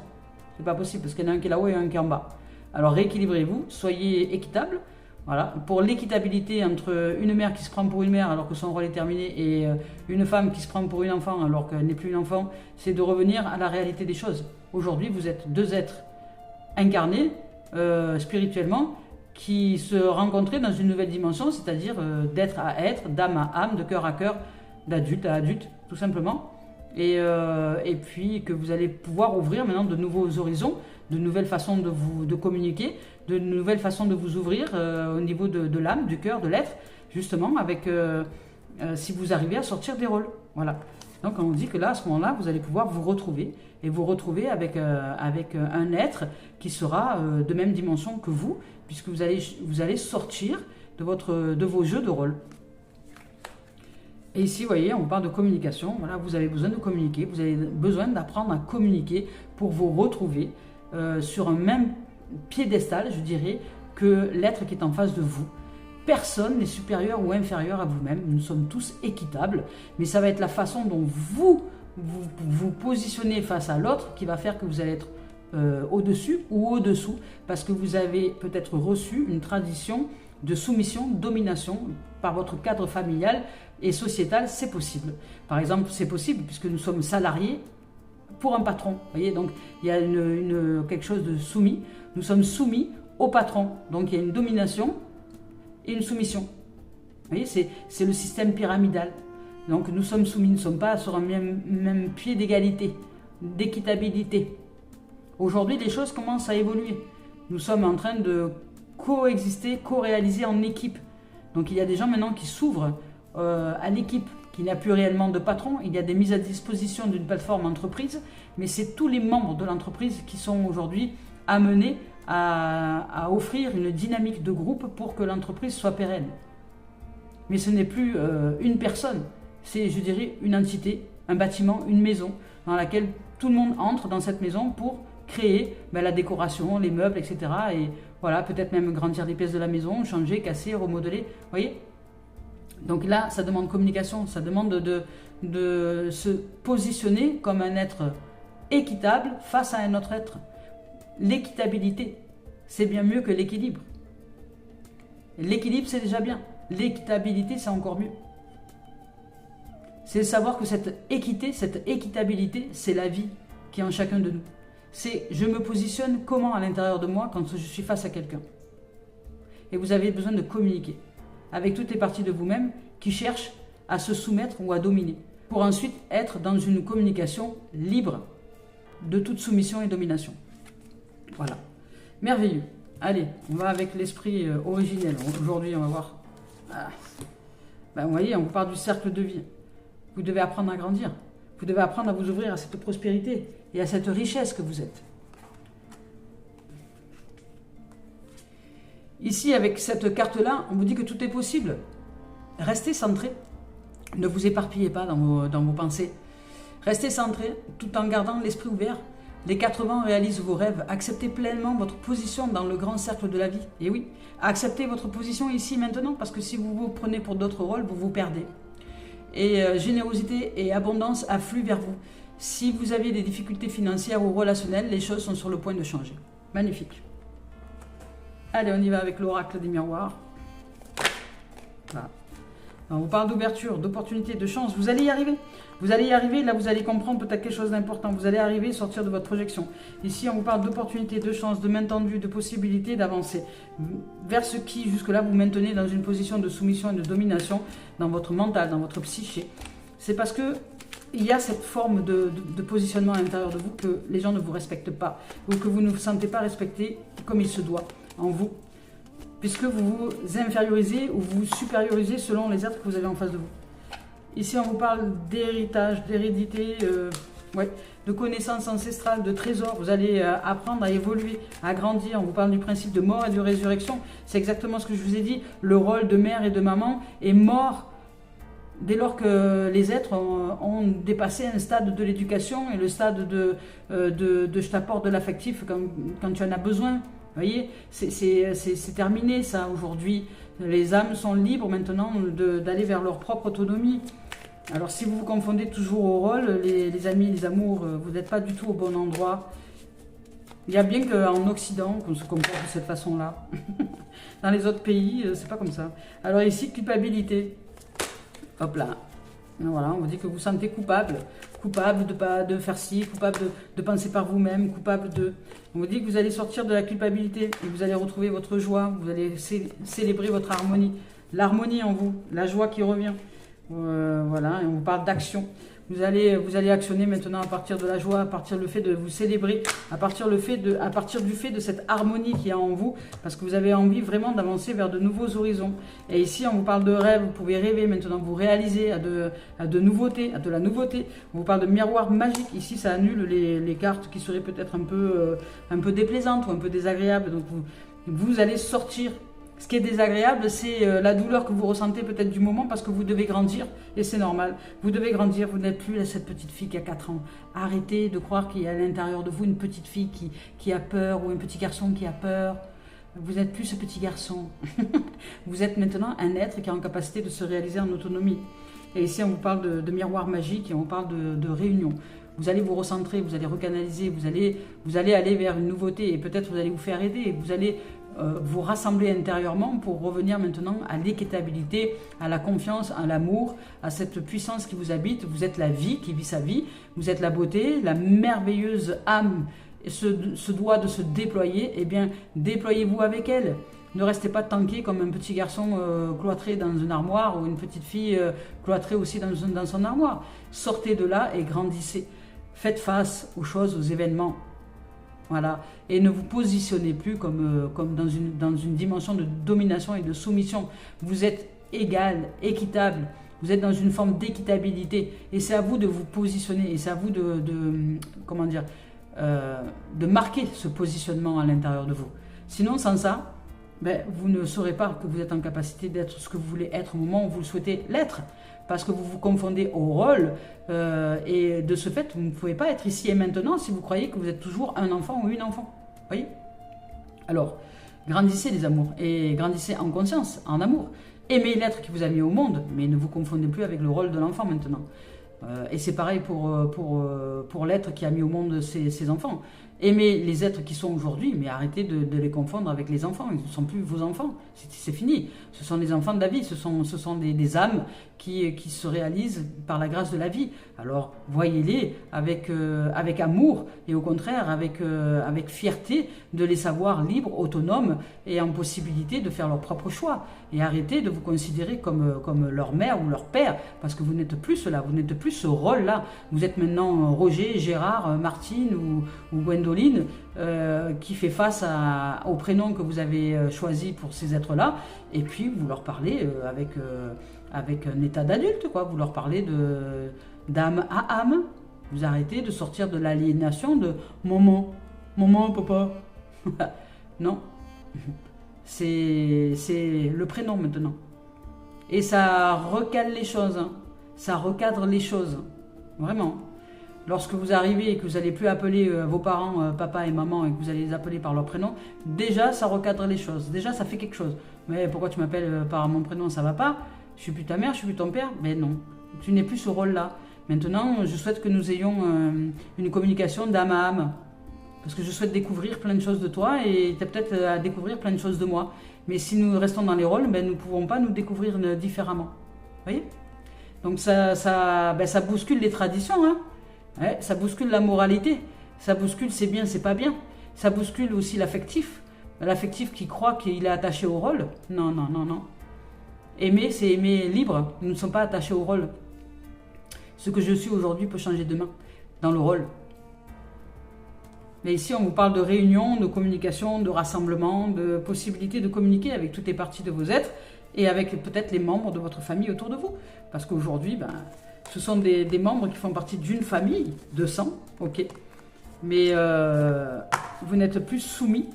C'est pas possible parce qu'il y en a un qui est là-haut et un qui est en bas. Alors rééquilibrez-vous, soyez équitable. Voilà. Pour l'équitabilité entre une mère qui se prend pour une mère alors que son rôle est terminé et une femme qui se prend pour une enfant alors qu'elle n'est plus une enfant, c'est de revenir à la réalité des choses. Aujourd'hui, vous êtes deux êtres incarnés spirituellement qui se rencontraient dans une nouvelle dimension, c'est-à-dire d'être à être, d'âme à âme, de cœur à cœur, d'adulte à adulte, tout simplement. Et puis que vous allez pouvoir ouvrir maintenant de nouveaux horizons, de nouvelles façons de communiquer, de nouvelles façons de vous ouvrir au niveau de l'âme, du cœur, de l'être, justement, avec si vous arrivez à sortir des rôles. Voilà. Donc on dit que là, à ce moment-là, vous allez pouvoir vous retrouver, et vous retrouver avec un être qui sera de même dimension que vous, puisque vous allez sortir de vos jeux de rôle. Et ici, vous voyez, on parle de communication. Voilà, vous avez besoin de communiquer, vous avez besoin d'apprendre à communiquer pour vous retrouver sur un même piédestal, je dirais, que l'être qui est en face de vous. Personne n'est supérieur ou inférieur à vous-même. Nous sommes tous équitables, mais ça va être la façon dont vous positionnez face à l'autre qui va faire que vous allez être au-dessus ou au-dessous, parce que vous avez peut-être reçu une tradition de soumission, domination par votre cadre familial et sociétal. C'est possible. Par exemple, c'est possible puisque nous sommes salariés pour un patron. Vous voyez, donc il y a quelque chose de soumis. Nous sommes soumis au patron. Donc il y a une domination et une soumission. Vous voyez, c'est le système pyramidal. Donc nous sommes soumis, nous ne sommes pas sur un même pied d'égalité, d'équitabilité. Aujourd'hui, les choses commencent à évoluer. Nous sommes en train de coexister, co-réaliser en équipe. Donc il y a des gens maintenant qui s'ouvrent à l'équipe, qu'il n'y a plus réellement de patron. Il y a des mises à disposition d'une plateforme entreprise, mais c'est tous les membres de l'entreprise qui sont aujourd'hui amenés à offrir une dynamique de groupe pour que l'entreprise soit pérenne. Mais ce n'est plus une personne, c'est, je dirais, une entité, un bâtiment, une maison, dans laquelle tout le monde entre dans cette maison pour créer la décoration, les meubles, etc. Et voilà, peut-être même grandir les pièces de la maison, changer, casser, remodeler, vous voyez. Donc là, ça demande communication, ça demande de se positionner comme un être équitable face à un autre être. L'équitabilité, c'est bien mieux que l'équilibre. L'équilibre, c'est déjà bien. L'équitabilité, c'est encore mieux. C'est savoir que cette équité, cette équitabilité, c'est la vie qui est en chacun de nous. C'est je me positionne comment à l'intérieur de moi quand je suis face à quelqu'un. Et vous avez besoin de communiquer avec toutes les parties de vous-même qui cherchent à se soumettre ou à dominer, pour ensuite être dans une communication libre de toute soumission et domination. Voilà. Merveilleux. Allez, on va avec l'esprit originel. Aujourd'hui, on va voir. Vous voyez, on vous parle du cercle de vie. Vous devez apprendre à grandir. Vous devez apprendre à vous ouvrir à cette prospérité et à cette richesse que vous êtes. Ici, avec cette carte-là, on vous dit que tout est possible. Restez centré. Ne vous éparpillez pas dans vos pensées. Restez centré tout en gardant l'esprit ouvert. Les 4 vents réalisent vos rêves. Acceptez pleinement votre position dans le grand cercle de la vie. Et oui, acceptez votre position ici maintenant, parce que si vous vous prenez pour d'autres rôles, vous vous perdez. Et générosité et abondance affluent vers vous. Si vous aviez des difficultés financières ou relationnelles, les choses sont sur le point de changer. Magnifique. Allez, on y va avec l'oracle des miroirs. Voilà. On vous parle d'ouverture, d'opportunité, de chance. Vous allez y arriver. Vous allez y arriver. Là, vous allez comprendre peut-être quelque chose d'important. Vous allez arriver, sortir de votre projection. Ici, on vous parle d'opportunité, de chance, de main tendue, de possibilité d'avancer vers ce qui, jusque-là, vous maintenez dans une position de soumission et de domination dans votre mental, dans votre psyché. C'est parce que il y a cette forme de positionnement à l'intérieur de vous que les gens ne vous respectent pas ou que vous ne vous sentez pas respecté comme il se doit en vous, puisque vous vous infériorisez ou vous vous supériorisez selon les êtres que vous avez en face de vous. Ici, on vous parle d'héritage, d'hérédité, de connaissances ancestrales, de trésors. Vous allez apprendre à évoluer, à grandir. On vous parle du principe de mort et de résurrection. C'est exactement ce que je vous ai dit. Le rôle de mère et de maman est mort dès lors que les êtres ont dépassé un stade de l'éducation et le stade de je t'apporte de l'affectif quand tu en as besoin. Vous voyez, c'est terminé ça aujourd'hui. Les âmes sont libres maintenant d'aller vers leur propre autonomie. Alors si vous vous confondez toujours au rôle, les amis, les amours, vous n'êtes pas du tout au bon endroit. Il y a bien qu'en Occident, qu'on se comporte de cette façon-là. Dans les autres pays, c'est pas comme ça. Alors ici, culpabilité. Hop là. Voilà, on vous dit que vous vous sentez coupable. Coupable de faire ci, coupable de penser par vous-même, coupable de... On vous dit que vous allez sortir de la culpabilité et vous allez retrouver votre joie, vous allez célébrer votre harmonie. L'harmonie en vous, la joie qui revient. Voilà, et on vous parle d'action. Vous allez actionner maintenant à partir de la joie, à partir du fait de vous célébrer, à partir du fait de cette harmonie qu'il y a en vous, parce que vous avez envie vraiment d'avancer vers de nouveaux horizons. Et ici, on vous parle de rêve, vous pouvez rêver maintenant, vous réaliser à de nouveautés, à de la nouveauté. On vous parle de miroir magique. Ici, ça annule les cartes qui seraient peut-être un peu déplaisantes ou un peu désagréables. Donc, vous allez sortir. Ce qui est désagréable, c'est la douleur que vous ressentez peut-être du moment parce que vous devez grandir et c'est normal. Vous devez grandir, vous n'êtes plus cette petite fille qui a 4 ans. Arrêtez de croire qu'il y a à l'intérieur de vous une petite fille qui a peur ou un petit garçon qui a peur. Vous n'êtes plus ce petit garçon. Vous êtes maintenant un être qui est en capacité de se réaliser en autonomie. Et ici, on vous parle de miroir magique et on parle de réunion. Vous allez vous recentrer, vous allez recanaliser, vous allez aller vers une nouveauté et peut-être vous allez vous faire aider. Vous allez vous rassembler intérieurement pour revenir maintenant à l'équitabilité, à la confiance, à l'amour, à cette puissance qui vous habite. Vous êtes la vie qui vit sa vie, vous êtes la beauté, la merveilleuse âme se doit de se déployer. Eh bien, déployez-vous avec elle. Ne restez pas tanké comme un petit garçon cloîtré dans une armoire ou une petite fille cloîtrée aussi dans son armoire. Sortez de là et grandissez. Faites face aux choses, aux événements. Voilà. Et ne vous positionnez plus comme dans une dimension de domination et de soumission. Vous êtes égal, équitable. Vous êtes dans une forme d'équitabilité. Et c'est à vous de vous positionner. Et c'est à vous de marquer ce positionnement à l'intérieur de vous. Sinon, sans ça, vous ne saurez pas que vous êtes en capacité d'être ce que vous voulez être au moment où vous le souhaitez l'être. Parce que vous vous confondez au rôle et de ce fait, vous ne pouvez pas être ici et maintenant si vous croyez que vous êtes toujours un enfant ou une enfant. Voyez ? Alors, grandissez les amours et grandissez en conscience, en amour. Aimez l'être qui vous a mis au monde, mais ne vous confondez plus avec le rôle de l'enfant maintenant. Et c'est pareil pour l'être qui a mis au monde ses enfants. Aimez les êtres qui sont aujourd'hui, mais arrêtez de les confondre avec les enfants. Ils ne sont plus vos enfants. C'est fini. Ce sont les enfants de la vie. Ce sont des âmes qui se réalisent par la grâce de la vie. Alors, voyez-les avec amour et au contraire avec fierté de les savoir libres, autonomes et en possibilité de faire leur propre choix. Et arrêtez de vous considérer comme leur mère ou leur père, parce que vous n'êtes plus cela, vous n'êtes plus ce rôle-là. Vous êtes maintenant Roger, Gérard, Martine ou Gwendoline, qui fait face au prénom que vous avez choisi pour ces êtres-là, et puis vous leur parlez avec un état d'adulte, quoi. Vous leur parlez d'âme à âme. Vous arrêtez de sortir de l'aliénation de maman, maman, papa. Non, c'est le prénom maintenant. Et ça recale les choses, hein. Ça recadre les choses, vraiment. Lorsque vous arrivez et que vous n'allez plus appeler vos parents papa et maman et que vous allez les appeler par leur prénom, déjà ça recadre les choses, déjà ça fait quelque chose. Mais pourquoi tu m'appelles par mon prénom, ça va pas? Je suis plus ta mère, je suis plus ton père? Mais non, tu n'es plus ce rôle-là. Maintenant, je souhaite que nous ayons une communication d'âme à âme. Parce que je souhaite découvrir plein de choses de toi et tu as peut-être à découvrir plein de choses de moi. Mais si nous restons dans les rôles, ben, nous ne pouvons pas nous découvrir différemment. Vous voyez? Donc ça bouscule les traditions, hein. Ouais, ça bouscule la moralité. Ça bouscule c'est bien, c'est pas bien. Ça bouscule aussi l'affectif. L'affectif qui croit qu'il est attaché au rôle. Non, non, non, non. Aimer, c'est aimer libre. Nous ne sommes pas attachés au rôle. Ce que je suis aujourd'hui peut changer demain, dans le rôle. Mais ici, on vous parle de réunion, de communication, de rassemblement, de possibilité de communiquer avec toutes les parties de vos êtres et avec peut-être les membres de votre famille autour de vous. Parce qu'aujourd'hui, ben, ce sont des membres qui font partie d'une famille de sang, ok. Mais vous n'êtes plus soumis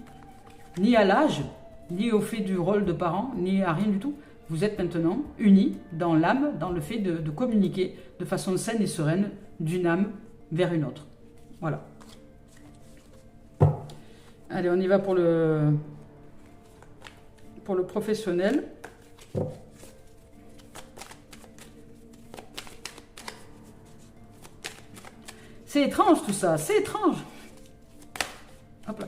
ni à l'âge, ni au fait du rôle de parent, ni à rien du tout. Vous êtes maintenant unis dans l'âme, dans le fait de communiquer de façon saine et sereine d'une âme vers une autre. Voilà. Allez, on y va pour le professionnel. C'est étrange tout ça, c'est étrange. Hop là.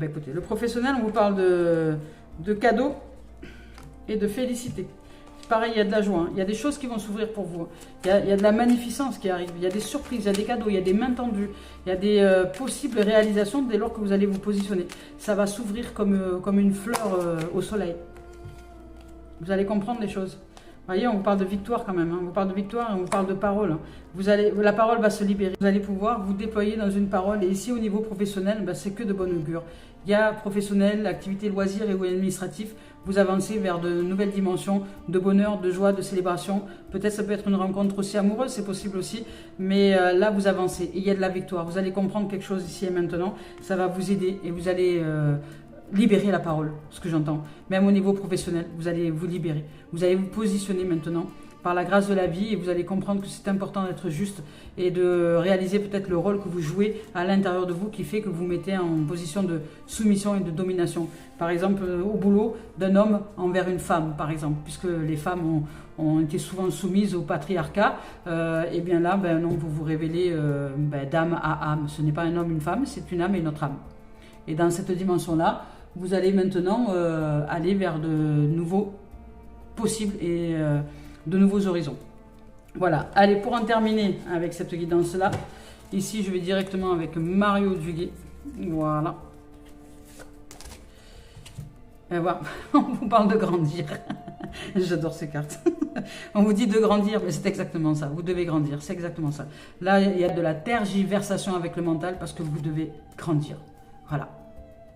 Écoutez, le professionnel, on vous parle de cadeaux et de félicité. Pareil, il y a de la joie, hein. Il y a des choses qui vont s'ouvrir pour vous. Il y a de la magnificence qui arrive, il y a des surprises, il y a des cadeaux, il y a des mains tendues, il y a des possibles réalisations dès lors que vous allez vous positionner. Ça va s'ouvrir comme une fleur au soleil. Vous allez comprendre les choses. Vous voyez, on vous parle de victoire quand même, hein. On vous parle de victoire et on vous parle de parole, hein. La parole va se libérer. Vous allez pouvoir vous déployer dans une parole. Et ici, au niveau professionnel, ben, c'est que de bon augure. Il y a professionnel, activité loisirs et ou administratif. Vous avancez vers de nouvelles dimensions de bonheur, de joie, de célébration. Peut-être ça peut être une rencontre aussi amoureuse, c'est possible aussi. Mais là, vous avancez et il y a de la victoire. Vous allez comprendre quelque chose ici et maintenant. Ça va vous aider et vous allez libérer la parole, ce que j'entends. Même au niveau professionnel, vous allez vous libérer. Vous allez vous positionner maintenant par la grâce de la vie et vous allez comprendre que c'est important d'être juste et de réaliser peut-être le rôle que vous jouez à l'intérieur de vous qui fait que vous mettez en position de soumission et de domination. Par exemple, au boulot d'un homme envers une femme, par exemple, puisque les femmes ont été souvent soumises au patriarcat, et bien là, ben non, vous vous révélez d'âme à âme. Ce n'est pas un homme, une femme, c'est une âme et une autre âme. Et dans cette dimension-là, vous allez maintenant aller vers de nouveaux possibles et de nouveaux horizons. Voilà. Allez, pour en terminer avec cette guidance-là, ici, je vais directement avec Mario Duguay. Voilà. Et voilà. On vous parle de grandir. J'adore ces cartes. On vous dit de grandir, mais c'est exactement ça. Vous devez grandir, c'est exactement ça. Là, il y a de la tergiversation avec le mental parce que vous devez grandir. Voilà.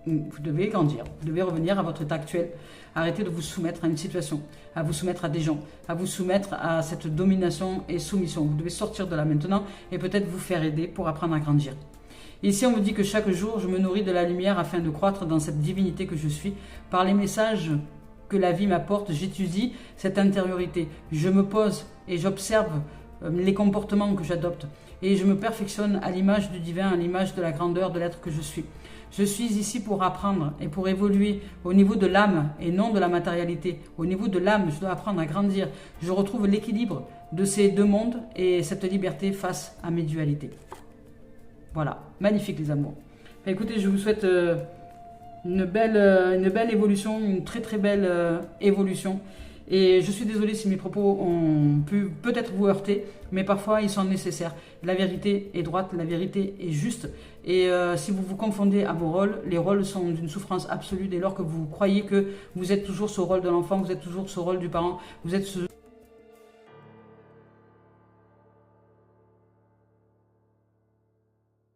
Vous devez grandir, vous devez revenir à votre état actuel. Arrêtez de vous soumettre à une situation, à vous soumettre à des gens, à vous soumettre à cette domination et soumission. Vous devez sortir de là maintenant et peut-être vous faire aider pour apprendre à grandir. Ici, on vous dit que chaque jour, je me nourris de la lumière afin de croître dans cette divinité que je suis. Par les messages que la vie m'apporte, j'étudie cette intériorité. Je me pose et j'observe les comportements que j'adopte. Et je me perfectionne à l'image du divin, à l'image de la grandeur de l'être que je suis. Je suis ici pour apprendre et pour évoluer au niveau de l'âme et non de la matérialité. Au niveau de l'âme, je dois apprendre à grandir. Je retrouve l'équilibre de ces deux mondes et cette liberté face à mes dualités. Voilà, magnifique les amours. Écoutez, je vous souhaite une belle évolution, une très très belle évolution. Et je suis désolée si mes propos ont pu peut-être vous heurter, mais parfois ils sont nécessaires. La vérité est droite, la vérité est juste. Et si vous vous confondez à vos rôles, les rôles sont d'une souffrance absolue dès lors que vous croyez que vous êtes toujours ce rôle de l'enfant, vous êtes toujours ce rôle du parent, vous êtes ce